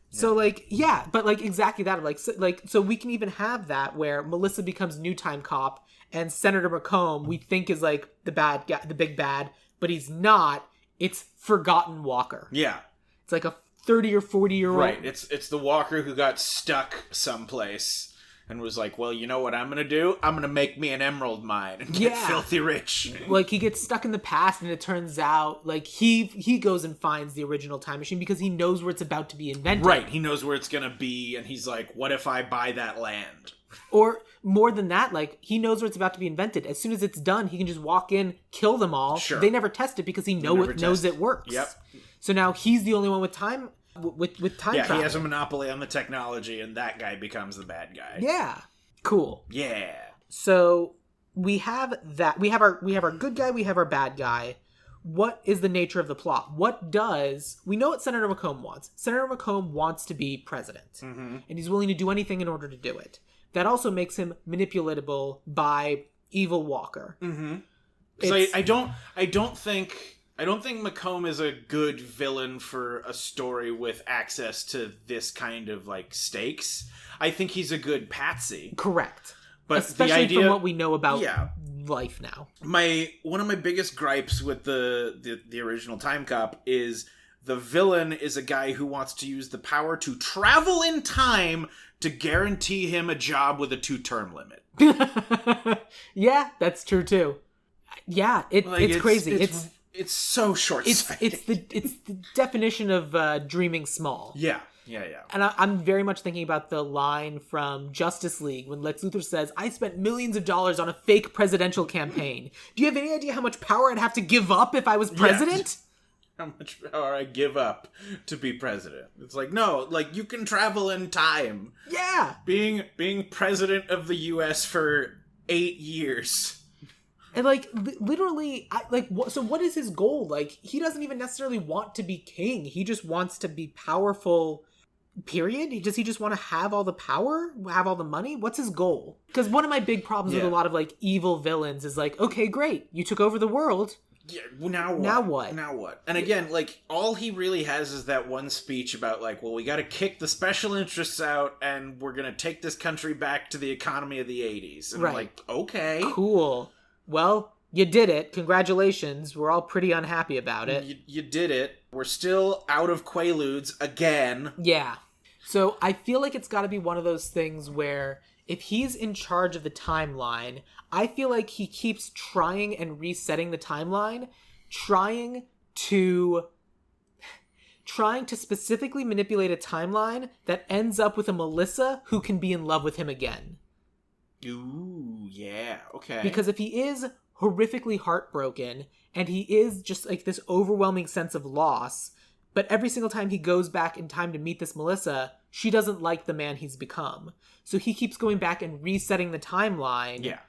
So like, yeah, but like exactly that. So we can even have that where Melissa becomes new time cop and Senator Macomb we think is like the bad guy, the big bad, but he's not. It's Forgotten Walker. Yeah. It's like a 30 or 40-year-old. Right. It's the Walker who got stuck someplace and was like, well, you know what I'm going to do? I'm going to make me an emerald mine and get filthy rich. Like, he gets stuck in the past, and it turns out, like, he goes and finds the original time machine because he knows where it's about to be invented. Right. He knows where it's going to be, and he's like, what if I buy that land? Or, more than that, like, he knows where it's about to be invented. As soon as it's done, he can just walk in, kill them all. Sure. They never test it because he knows it works. Yep. So now he's the only one with time... With time travel. He has a monopoly on the technology, and that guy becomes the bad guy. Yeah. Cool. Yeah. So we have that. We have our good guy. We have our bad guy. What is the nature of the plot? We know what Senator Macomb wants. Senator Macomb wants to be president, and he's willing to do anything in order to do it. That also makes him manipulatable by evil Walker. Mm-hmm. So I don't think Macomb is a good villain for a story with access to this kind of like stakes. I think he's a good patsy. Correct. But especially the idea, from what we know about life now. One of my biggest gripes with the original Time Cop is the villain is a guy who wants to use the power to travel in time to guarantee him a job with a 2-term limit. Yeah, that's true too. Yeah, it's crazy. It's so short-sighted. It's the definition of dreaming small. Yeah. And I'm very much thinking about the line from Justice League when Lex Luthor says, I spent millions of dollars on a fake presidential campaign. Do you have any idea how much power I'd have to give up if I was president? How much power I give up to be president. It's like, no, like you can travel in time. Yeah. Being president of the US for 8 years. And, like, literally, so what is his goal? Like, he doesn't even necessarily want to be king. He just wants to be powerful, period? Does he just want to have all the power? Have all the money? What's his goal? Because one of my big problems with a lot of, like, evil villains is, like, okay, great. You took over the world. Yeah, now what? Now what? And again, like, all he really has is that one speech about, like, well, we gotta kick the special interests out, and we're gonna take this country back to the economy of the 80s. And I'm like, okay. Cool. Well, You did it. Congratulations. We're all pretty unhappy about it. You did it. We're still out of Quaaludes again. Yeah. So I feel like it's got to be one of those things where if he's in charge of the timeline, I feel like he keeps trying and resetting the timeline, trying to specifically manipulate a timeline that ends up with a Melissa who can be in love with him again. Ooh, yeah, okay. Because if he is horrifically heartbroken and he is just like this overwhelming sense of loss, but every single time he goes back in time to meet this Melissa, she doesn't like the man he's become. So he keeps going back and resetting the timeline. Yeah.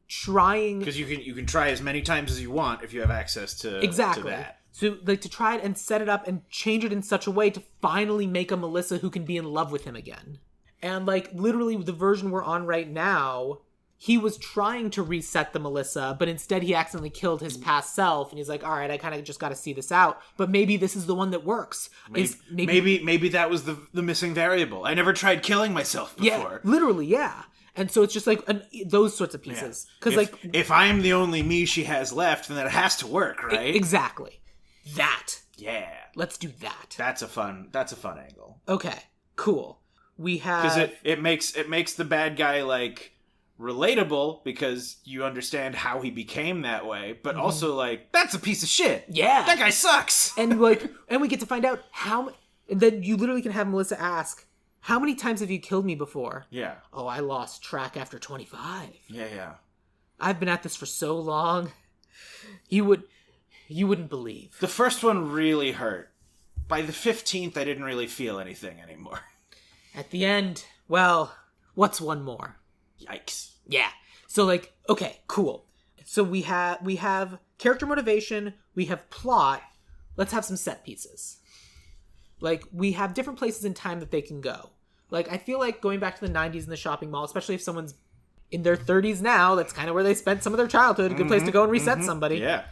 Trying... Because you can try as many times as you want if you have access to, exactly. to that. So, like, to try it and set it up and change it in such a way to finally make a Melissa who can be in love with him again. And, like, literally the version we're on right now, he was trying to reset the Melissa, but instead he accidentally killed his past self, and he's like, all right, I kind of just got to see this out, but maybe this is the one that works. Maybe that was the missing variable. I never tried killing myself before. Yeah, literally, yeah. And so it's just like those sorts of pieces. Because if I'm the only me she has left, then that has to work, right? Exactly. That. Yeah. Let's do that. That's a fun angle. Okay. Cool. We have... Because it makes the bad guy, like, relatable because you understand how he became that way, but also, like, that's a piece of shit. Yeah. That guy sucks. And, like, and we get to find out how... And then you literally can have Melissa ask, how many times have you killed me before? Yeah. Oh, I lost track after 25. Yeah. I've been at this for so long. You wouldn't believe. The first one really hurt. By the 15th, I didn't really feel anything anymore. At the end, well, what's one more? Yikes. Yeah. So, like, okay, cool. So we have character motivation, we have plot, let's have some set pieces. Like, we have different places in time that they can go. Like, I feel like going back to the 90s in the shopping mall, especially if someone's in their 30s now, that's kind of where they spent some of their childhood, a good place to go and reset somebody. Yeah.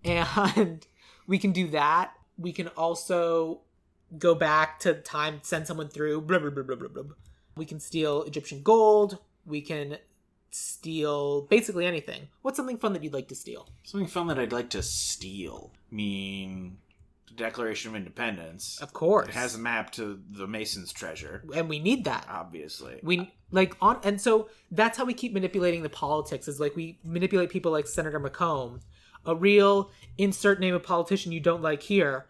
And we can do that. We can also go back to time, send someone through, blah, blah, blah, blah, blah, blah. We can steal Egyptian gold. We can steal basically anything. What's something fun that you'd like to steal? Something fun that I'd like to steal. I mean, the Declaration of Independence. Of course. It has a map to the Mason's treasure. And we need that. Obviously. And so that's how we keep manipulating the politics, is like we manipulate people like Senator McComb, a real insert name of politician you don't like here,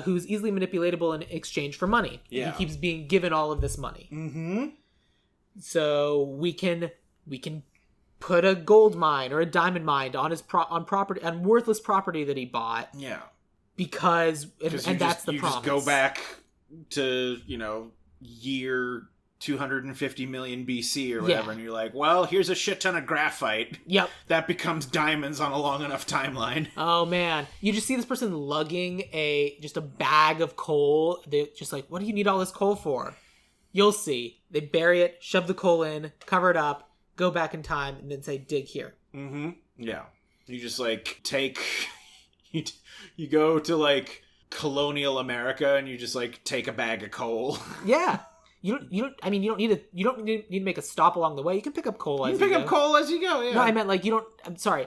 who's easily manipulatable in exchange for money. Yeah. He keeps being given all of this money. Mm-hmm. So we can put a gold mine or a diamond mine on his on worthless property that he bought. Yeah. Because that's the promise. You just go back to, year 250 million BC or whatever, and you're like, well, here's a shit ton of graphite. Yep. That becomes diamonds on a long enough timeline. Oh, man. You just see this person lugging just a bag of coal. They're just like, what do you need all this coal for? You'll see. They bury it, shove the coal in, cover it up, go back in time, and then say, dig here. Mm-hmm. Yeah. You just, like, take... you go to, like, colonial America, and you just, like, take a bag of coal. Yeah. You don't need to make a stop along the way. You can pick up coal as you go. You pick up coal as you go, yeah. No, I meant, like, I'm sorry.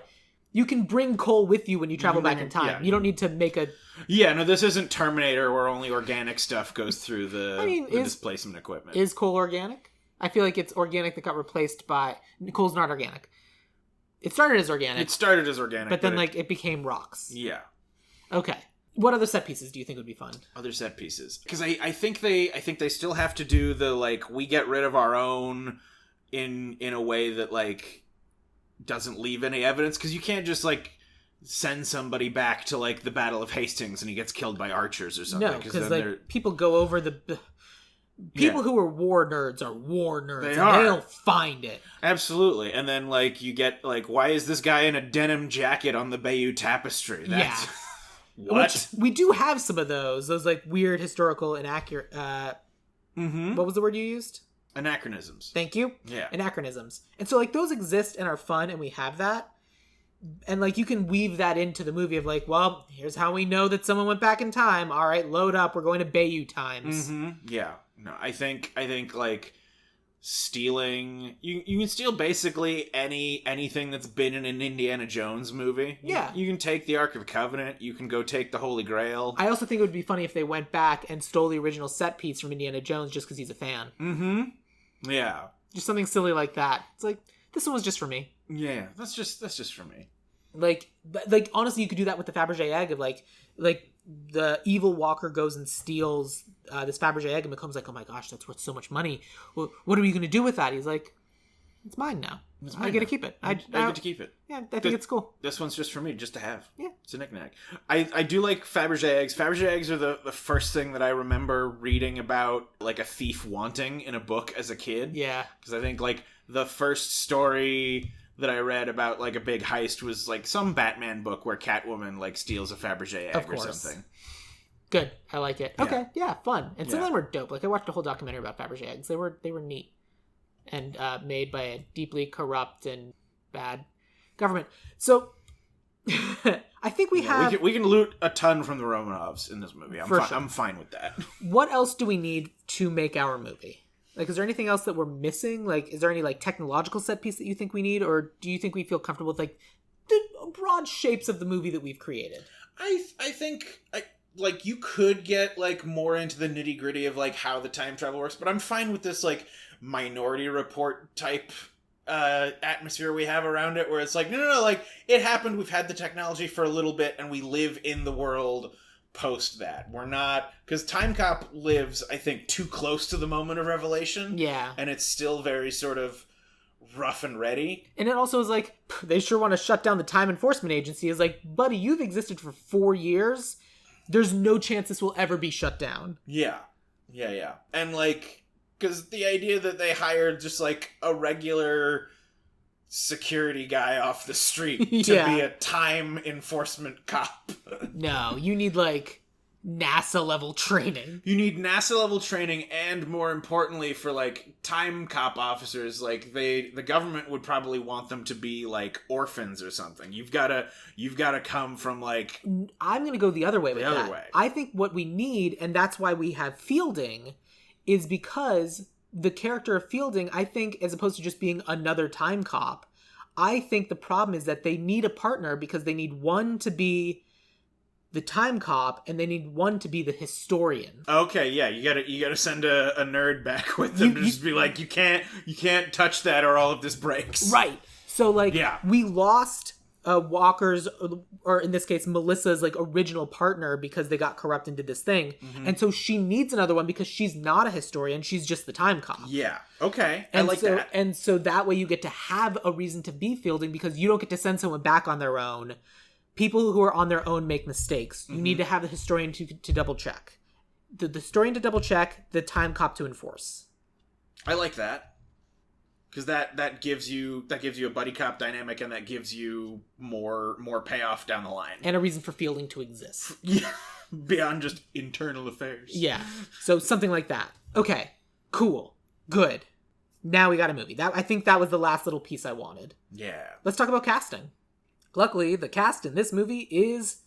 You can bring coal with you when you travel back in time. Yeah. You don't need to make a... Yeah, no, this isn't Terminator where only organic stuff goes through the displacement equipment. Is coal organic? I feel like it's organic that got replaced by... Coal's not organic. It started as organic. But then, it became rocks. Yeah. Okay. What other set pieces do you think would be fun? Other set pieces. Because I think they still have to do the, like, we get rid of our own in a way that, like, doesn't leave any evidence. Because you can't just, like, send somebody back to, like, the Battle of Hastings and he gets killed by archers or something. No, because, like, people go over the... People who are war nerds are war nerds. They'll find it. Absolutely. And then, like, you get, like, why is this guy in a denim jacket on the Bayeux Tapestry? That's... Yeah. What? Which, we do have some of those like, weird historical inaccurate... What was the word you used? Anachronisms. Thank you. Yeah. Anachronisms. And so, like, those exist and are fun, and we have that. And, like, you can weave that into the movie of, like, well, here's how we know that someone went back in time. All right, load up. We're going to Bayeux times. Mm-hmm. Yeah. No, I think, like, stealing. You can steal basically anything that's been in an Indiana Jones movie. Yeah. You can take the Ark of the Covenant. You can go take the Holy Grail. I also think it would be funny if they went back and stole the original set piece from Indiana Jones just because he's a fan. Mm-hmm. Yeah. Just something silly like that. It's like, this one was just for me. Yeah, that's just for me. Like honestly, you could do that with the Fabergé egg of like the evil Walker goes and steals this Fabergé egg and becomes like, oh my gosh, that's worth so much money. Well, what are we going to do with that? He's like, it's mine now. I get to keep it. I get to keep it. Yeah, I think it's cool. This one's just for me, just to have. Yeah. It's a knick-knack. I do like Fabergé eggs. Fabergé eggs are the first thing that I remember reading about, like, a thief wanting in a book as a kid. Yeah. Because I think, like, the first story that I read about, like, a big heist was, like, some Batman book where Catwoman, like, steals a Fabergé egg or something. Good. I like it. Okay. Yeah, fun. And some of them were dope. Like, I watched a whole documentary about Fabergé eggs. They were neat. And made by a deeply corrupt and bad government. So, I think we can loot a ton from the Romanovs in this movie. I'm fine with that. What else do we need to make our movie? Like, is there anything else that we're missing? Like, is there any, like, technological set piece that you think we need? Or do you think we feel comfortable with, like, the broad shapes of the movie that we've created? I think... like, you could get, like, more into the nitty-gritty of, like, how the time travel works, but I'm fine with this, like, Minority Report type atmosphere we have around it, where it's like, no, like, it happened, we've had the technology for a little bit, and we live in the world post that. We're not... Because Time Cop lives, I think, too close to the moment of revelation. Yeah. And it's still very sort of rough and ready. And it also is like, they sure want to shut down the Time Enforcement Agency. Is like, buddy, you've existed for 4 years. There's no chance this will ever be shut down. Yeah. And, like, because the idea that they hired just, like, a regular security guy off the street to be a time enforcement cop. No, you need, like, NASA-level training. You need NASA-level training, and more importantly, for, like, time cop officers, like, the government would probably want them to be, like, orphans or something. You've gotta come from, like... I'm gonna go the other way with that. The other way. I think what we need, and that's why we have Fielding, is because the character of Fielding, I think, as opposed to just being another time cop, I think the problem is that they need a partner because they need one to be the time cop and they need one to be the historian. Okay, yeah, you gotta send a nerd back with them to just be like, you can't touch that or all of this breaks. Right. So, like, we lost Walker's, or in this case, Melissa's, like, original partner because they got corrupt and did this thing. Mm-hmm. And so she needs another one because she's not a historian. She's just the time cop. Yeah. Okay. I like that. And so that way you get to have a reason to be Fielding because you don't get to send someone back on their own. People who are on their own make mistakes. You need to have the historian to double check. The historian to double check, the time cop to enforce. I like that. Because that gives you a buddy cop dynamic, and that gives you more payoff down the line, and a reason for Fielding to exist. Yeah, beyond just internal affairs. Yeah, so something like that. Okay, cool, good. Now we got a movie. I think that was the last little piece I wanted. Yeah. Let's talk about casting. Luckily, the cast in this movie is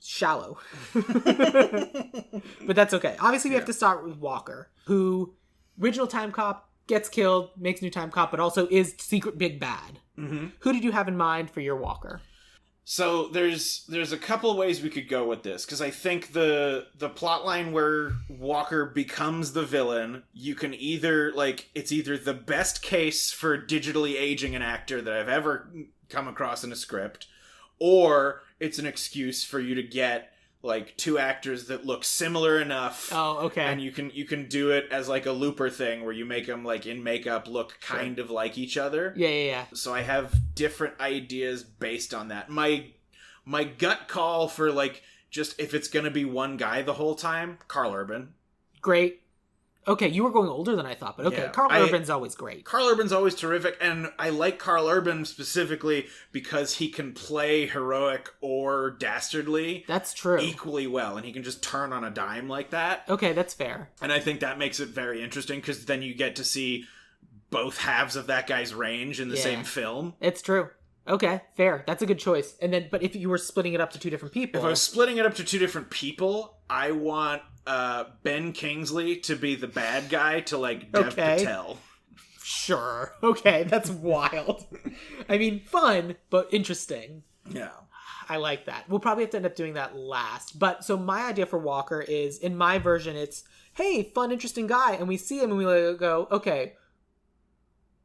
shallow, but that's okay. Obviously, we have to start with Walker, who original time cop. Gets killed, makes new time cop, but also is secret big bad. Mm-hmm. Who did you have in mind for your Walker? So there's a couple of ways we could go with this, because I think the plot line where Walker becomes the villain, you can either, like, it's either the best case for digitally aging an actor that I've ever come across in a script, or it's an excuse for you to get, like, two actors that look similar enough. Oh, okay. And you can do it as, like, a Looper thing where you make them, like, in makeup look kind of like each other. Yeah. So I have different ideas based on that. My gut call for, like, just if it's gonna be one guy the whole time, Karl Urban. Great. Okay, you were going older than I thought, but okay. Yeah, Karl Urban's always great. Karl Urban's always terrific, and I like Karl Urban specifically because he can play heroic or dastardly. That's true. Equally well, and he can just turn on a dime like that. Okay, that's fair. And I think that makes it very interesting, because then you get to see both halves of that guy's range in the same film. It's true. Okay, fair. That's a good choice. And then, but if you were splitting it up to two different people... If I was splitting it up to two different people, I want Ben Kingsley to be the bad guy to, like, Dev Patel. Sure. Okay, that's wild. I mean, fun, but interesting. Yeah. I like that. We'll probably have to end up doing that last. But so my idea for Walker is, in my version, it's, hey, fun, interesting guy. And we see him and we go, okay,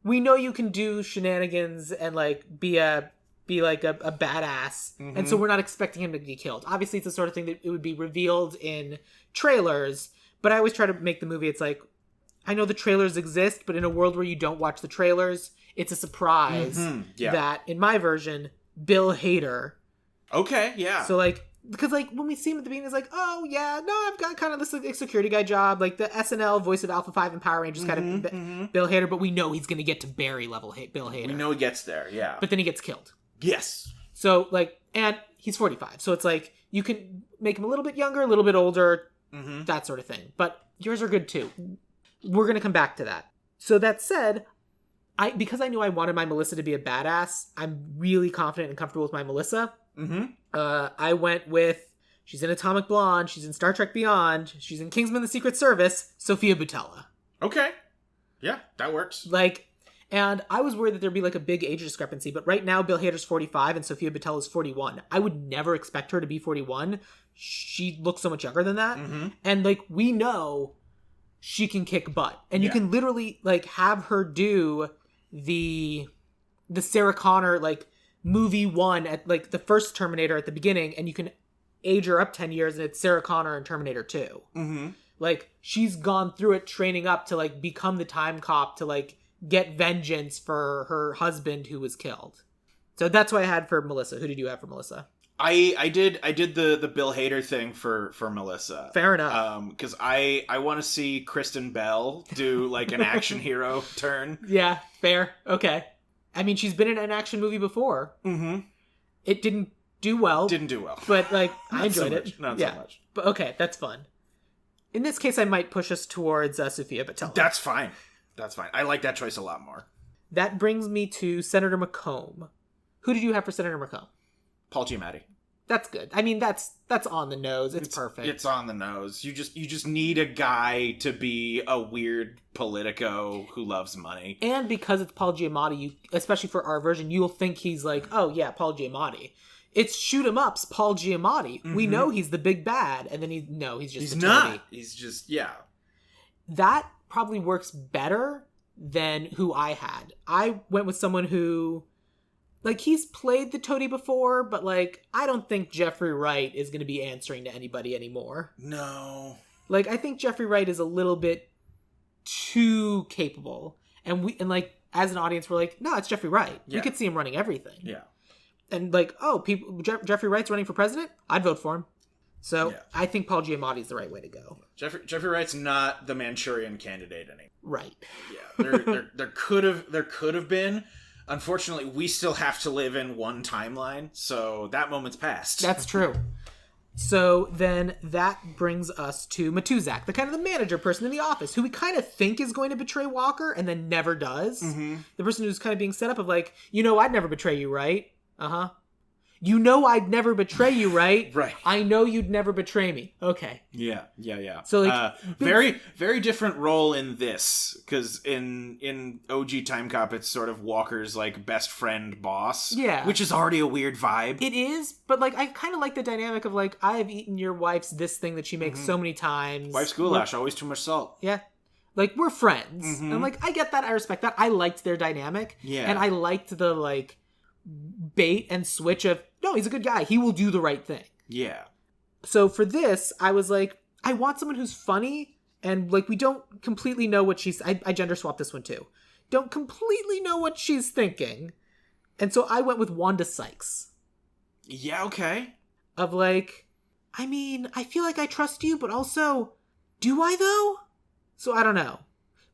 we know you can do shenanigans and like be like a badass. Mm-hmm. And so we're not expecting him to be killed. Obviously, it's the sort of thing that it would be revealed in trailers. But I always try to make the movie, it's like, I know the trailers exist, but in a world where you don't watch the trailers, it's a surprise that, in my version, Bill Hader. Okay, yeah. So, like, because, like, when we see him at the beginning, it's like, oh, yeah, no, I've got kind of this like, security guy job. Like, the SNL voice of Alpha 5 and Power Rangers kind of Bill Hader, but we know he's going to get to Barry level Bill Hader. We know he gets there, yeah. But then he gets killed. Yes. So, like, and he's 45. So it's like, you can make him a little bit younger, a little bit older, that sort of thing. But yours are good, too. We're going to come back to that. So that said, because I knew I wanted my Melissa to be a badass, I'm really confident and comfortable with my Melissa. I went with, she's in Atomic Blonde, she's in Star Trek Beyond, she's in Kingsman: The Secret Service, Sophia Boutella. Okay. Yeah, that works. Like, and I was worried that there'd be like a big age discrepancy, but right now Bill Hader's 45 and Sophia Boutella's 41. I would never expect her to be 41. She looks so much younger than that. And like, we know she can kick butt. And you can literally like have her do the Sarah Connor like movie 1 at like the first Terminator at the beginning, and you can age her up 10 years and it's Sarah Connor in Terminator 2. Like, she's gone through it training up to like become the time cop to like get vengeance for her husband who was killed. So that's what I had for Melissa. Who did you have for Melissa? I did the Bill Hader thing for Melissa. Fair enough. Because I want to see Kristen Bell do like an action hero turn. Yeah, fair. Okay. I mean, she's been in an action movie before. It didn't do well. But like, I enjoyed it. Not so much. But okay, that's fun. In this case, I might push us towards Sophia Boutella. That's fine. I like that choice a lot more. That brings me to Senator McComb. Who did you have for Senator McComb? Paul Giamatti. That's good. I mean, that's on the nose. It's perfect. It's on the nose. You just need a guy to be a weird politico who loves money. And because it's Paul Giamatti, especially for our version, you'll think he's like, oh yeah, Paul Giamatti. It's shoot 'em ups, Paul Giamatti. We know he's the big bad, and then he's just not. He's just That probably works better than who I had. I went with someone who, like, he's played the toady before, but like, I don't think Jeffrey Wright is going to be answering to anybody anymore. No. Like, I think Jeffrey Wright is a little bit too capable, and like as an audience, we're like, no, it's Jeffrey Wright. Yeah. We could see him running everything. Yeah. And like, oh, Jeffrey Wright's running for president? I'd vote for him. So I think Paul Giamatti is the right way to go. Jeffrey Wright's not the Manchurian Candidate anymore. Right. Yeah. There could have been. Unfortunately, we still have to live in one timeline, so that moment's passed. That's true. So then that brings us to Matuzak, the kind of the manager person in the office, who we kind of think is going to betray Walker and then never does. The person who's kind of being set up of like, I'd never betray you, right? Uh-huh. I'd never betray you, right? Right. I know you'd never betray me. Okay. Yeah. So like, very, very different role in this, because in OG Time Cop, it's sort of Walker's like best friend boss. Yeah. Which is already a weird vibe. It is, but like, I kind of like the dynamic of like, I have eaten your wife's this thing that she makes so many times. Wife's goulash, always too much salt. Yeah. Like, we're friends. And like, I get that. I respect that. I liked their dynamic. Yeah. And I liked the like bait and switch of, no, he's a good guy. He will do the right thing. Yeah. So for this, I was like, I want someone who's funny, and like, we don't completely know what she's, I gender swapped this one too. Don't completely know what she's thinking. And so I went with Wanda Sykes. Yeah, okay. Of like, I mean, I feel like I trust you, but also, do I though? So I don't know.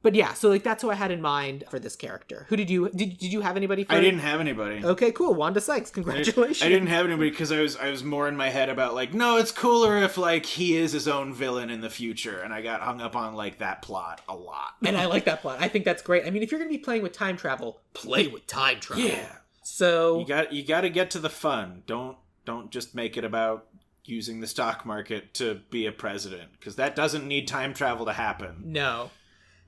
But yeah, so like, that's who I had in mind for this character. Who did you have anybody for? I didn't have anybody. Okay, cool. Wanda Sykes, congratulations. I didn't have anybody because I was more in my head about like, no, it's cooler if like he is his own villain in the future, and I got hung up on like that plot a lot. And I like that plot. I think that's great. I mean, if you're going to be playing with time travel, play with time travel. Yeah. So you got to get to the fun. Don't just make it about using the stock market to be a president, because that doesn't need time travel to happen. No.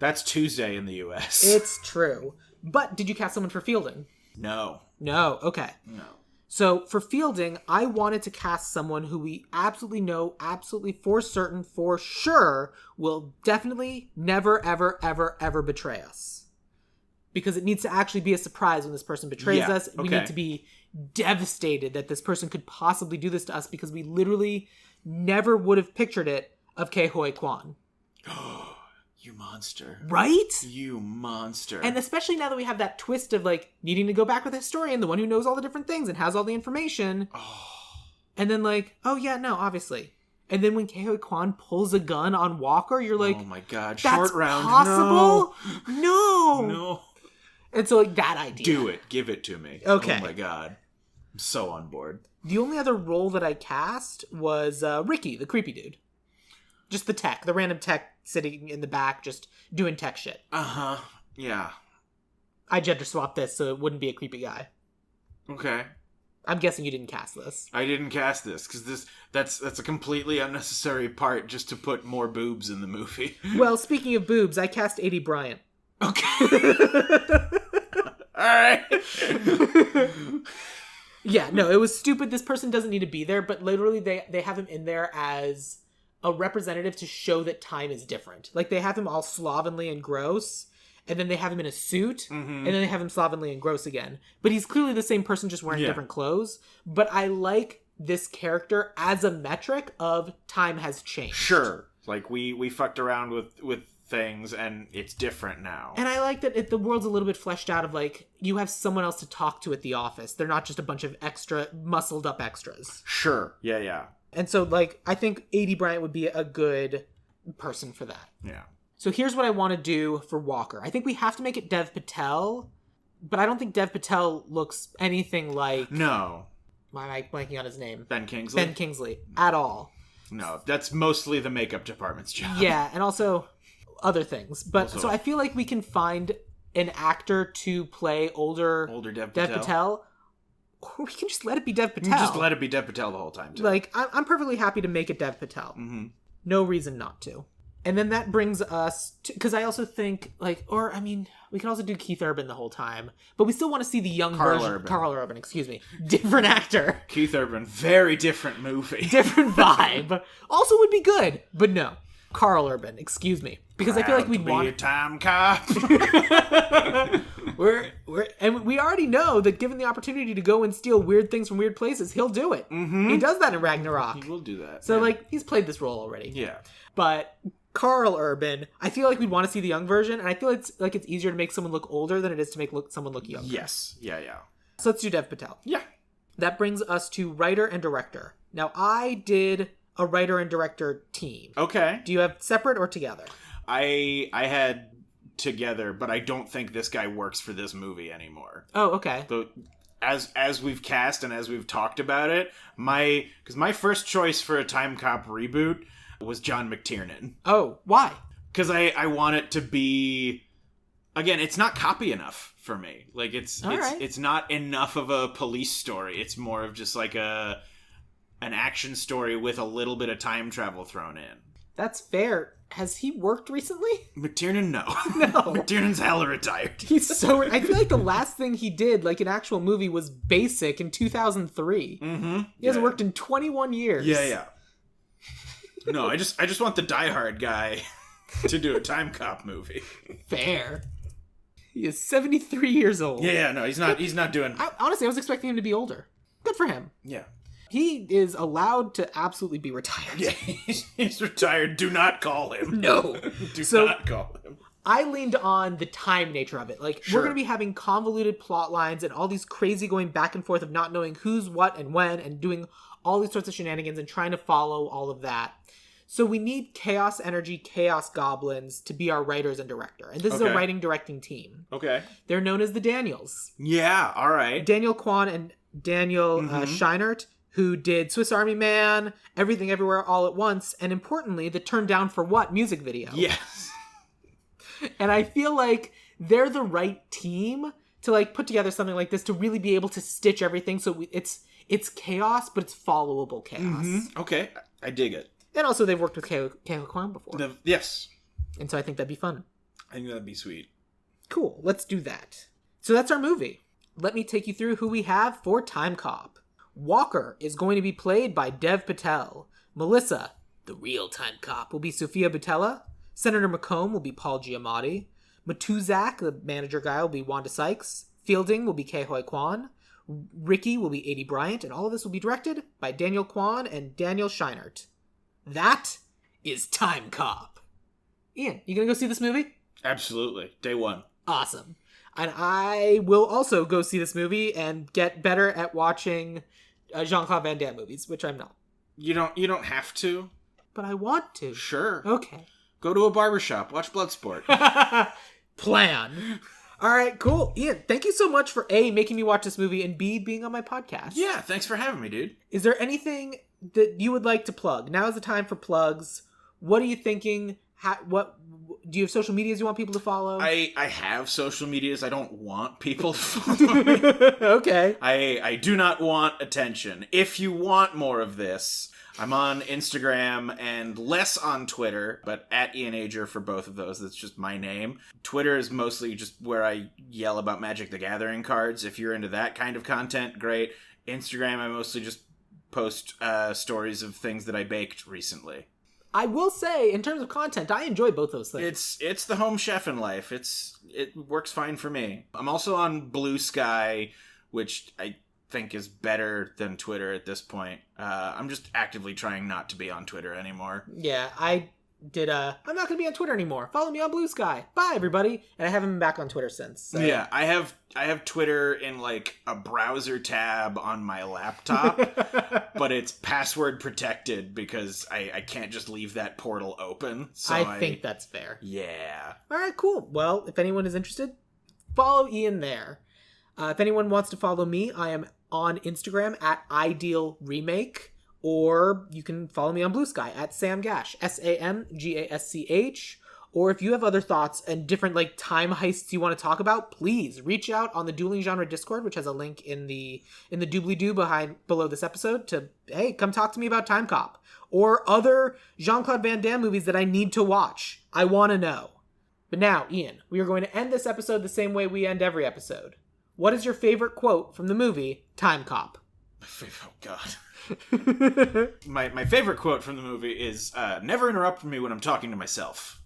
That's Tuesday in the U.S. It's true. But did you cast someone for Fielding? No. No. Okay. No. So for Fielding, I wanted to cast someone who we absolutely know, absolutely for certain, for sure, will definitely never, ever, ever, ever betray us. Because it needs to actually be a surprise when this person betrays us. We need to be devastated that this person could possibly do this to us because we literally never would have pictured it of Ke Huy Quan. You monster. Right? You monster. And especially now that we have that twist of, like, needing to go back with a historian, the one who knows all the different things and has all the information. Oh. And then, like, oh yeah, no, obviously. And then when Ke Huy Quan pulls a gun on Walker, you're like, oh my god, that's short round. possible? No. No. And so, like, that idea. Do it. Give it to me. Okay. Oh my god. I'm so on board. The only other role that I cast was Ricky, the creepy dude. Just the tech, the random tech sitting in the back, just doing tech shit. Uh-huh. Yeah. I gender swapped this so it wouldn't be a creepy guy. Okay. I'm guessing you didn't cast this. I didn't cast this because that's a completely unnecessary part just to put more boobs in the movie. Well, speaking of boobs, I cast A.D. Bryant. Okay. Alright. Yeah, no, it was stupid. This person doesn't need to be there, but literally they have him in there as a representative to show that time is different. Like, they have him all slovenly and gross, and then they have him in a suit, and then they have him slovenly and gross again. But he's clearly the same person, just wearing different clothes. But I like this character as a metric of time has changed. Sure. Like, we fucked around with things, and it's different now. And I like that the world's a little bit fleshed out of, like, you have someone else to talk to at the office. They're not just a bunch of extra, muscled up extras. Sure. Yeah. And so, like, I think A.D. Bryant would be a good person for that. Yeah. So here's what I want to do for Walker. I think we have to make it Dev Patel, but I don't think Dev Patel looks anything like... No. Why am I blanking on his name? Ben Kingsley? Ben Kingsley. At all. No, that's mostly the makeup department's job. Yeah, and also other things. But Also, so I feel like we can find an actor to play older Dev Patel. Or we can just let it be Dev Patel. Just let it be Dev Patel the whole time, too. Like, I'm perfectly happy to make it Dev Patel. Mm-hmm. No reason not to. And then that brings us to... Because I also think, like... Or, I mean, we can also do Keith Urban the whole time. But we still want to see the young version... Carl Urban, excuse me. Different actor. Keith Urban, very different movie. Different vibe. Also would be good. But no. Carl Urban, excuse me. Because I feel like we'd want... be a time cop. And we already know that given the opportunity to go and steal weird things from weird places, he'll do it. Mm-hmm. He does that in Ragnarok. He will do that. So, like, he's played this role already. Yeah. But Carl Urban, I feel like we'd want to see the young version, and I feel it's easier to make someone look older than it is to make someone look younger. Yes. Yeah. So let's do Dev Patel. Yeah. That brings us to writer and director. Now, I did a writer and director team. Okay. Do you have separate or together? I had together, but I don't think this guy works for this movie anymore. Oh, okay. So as we've cast and as we've talked about it, my first choice for a Time Cop reboot was John McTiernan. Oh, why? Because I want it to be, again, it's not copy enough for me. Like, it's not enough of a police story. It's more of just like an action story with a little bit of time travel thrown in. That's fair. Has he worked recently? McTiernan, no. No. McTiernan's hella retired. He's so... I feel like the last thing he did, like an actual movie, was Basic in 2003. Mm-hmm. He hasn't worked in 21 years. Yeah. No, I just want the Die Hard guy to do a Time Cop movie. Fair. He is 73 years old. Yeah, no, he's not doing... Honestly, I was expecting him to be older. Good for him. Yeah. He is allowed to absolutely be retired. Yeah, he's retired. Do not call him. No. Do not call him. I leaned on the time nature of it. Like, Sure. We're going to be having convoluted plot lines and all these crazy going back and forth of not knowing who's what and when and doing all these sorts of shenanigans and trying to follow all of that. So we need chaos energy, chaos goblins to be our writers and director. And this is a writing directing team. Okay. They're known as the Daniels. Yeah, all right. Daniel Kwan and Daniel Scheinert, who did Swiss Army Man, Everything Everywhere All at Once, and importantly, the Turn Down for What music video. Yes. And I feel like they're the right team to like put together something like this to really be able to stitch everything so it's chaos, but it's followable chaos. Mm-hmm. Okay, I dig it. And also they've worked with Ke Huy Quan before. Yes. And so I think that'd be fun. I think that'd be sweet. Cool, let's do that. So that's our movie. Let me take you through who we have for Time Cop. Walker is going to be played by Dev Patel. Melissa, the real Time Cop, will be Sophia Boutella. Senator McComb will be Paul Giamatti. Matuzak, the manager guy, will be Wanda Sykes. Fielding will be Ke-Huy Quan. Ricky will be A.D. Bryant, and all of this will be directed by Daniel Kwan and Daniel Scheinert. That is Time Cop. Ian, you gonna go see this movie? Absolutely. Day one. Awesome. And I will also go see this movie and get better at watching Jean-Claude Van Damme movies, which I'm not. You don't have to. But I want to. Sure. Okay. Go to a barbershop. Watch Bloodsport. Plan. All right, cool. Ian, thank you so much for A, making me watch this movie, and B, being on my podcast. Yeah, thanks for having me, dude. Is there anything that you would like to plug? Now is the time for plugs. What are you thinking? What do you have social medias you want people to follow? I have social medias. I don't want people to follow me. Okay. I do not want attention. If you want more of this, I'm on Instagram and less on Twitter, but at Ian Ager for both of those. That's just my name. Twitter is mostly just where I yell about Magic the Gathering cards. If you're into that kind of content, great. Instagram, I mostly just post stories of things that I baked recently. I will say, in terms of content, I enjoy both those things. It's the home chef in life. It works fine for me. I'm also on BlueSky, which I think is better than Twitter at this point. I'm just actively trying not to be on Twitter anymore. Yeah, I'm not going to be on Twitter anymore. Follow me on BlueSky. Bye, everybody. And I haven't been back on Twitter since. So. Yeah, I have Twitter in like a browser tab on my laptop, but it's password protected because I can't just leave that portal open. So I think that's fair. Yeah. All right, cool. Well, if anyone is interested, follow Ian there. If anyone wants to follow me, I am on Instagram at Ideal Remake. Or you can follow me on BlueSky at Sam Gasch, SamGasch. Or if you have other thoughts and different like time heists you want to talk about, please reach out on the Dueling Genre Discord, which has a link in the doobly-doo below this episode to, hey, come talk to me about Time Cop. Or other Jean-Claude Van Damme movies that I need to watch. I want to know. But now, Ian, we are going to end this episode the same way we end every episode. What is your favorite quote from the movie Time Cop? Oh, God. My favorite quote from the movie is, never interrupt me when I'm talking to myself.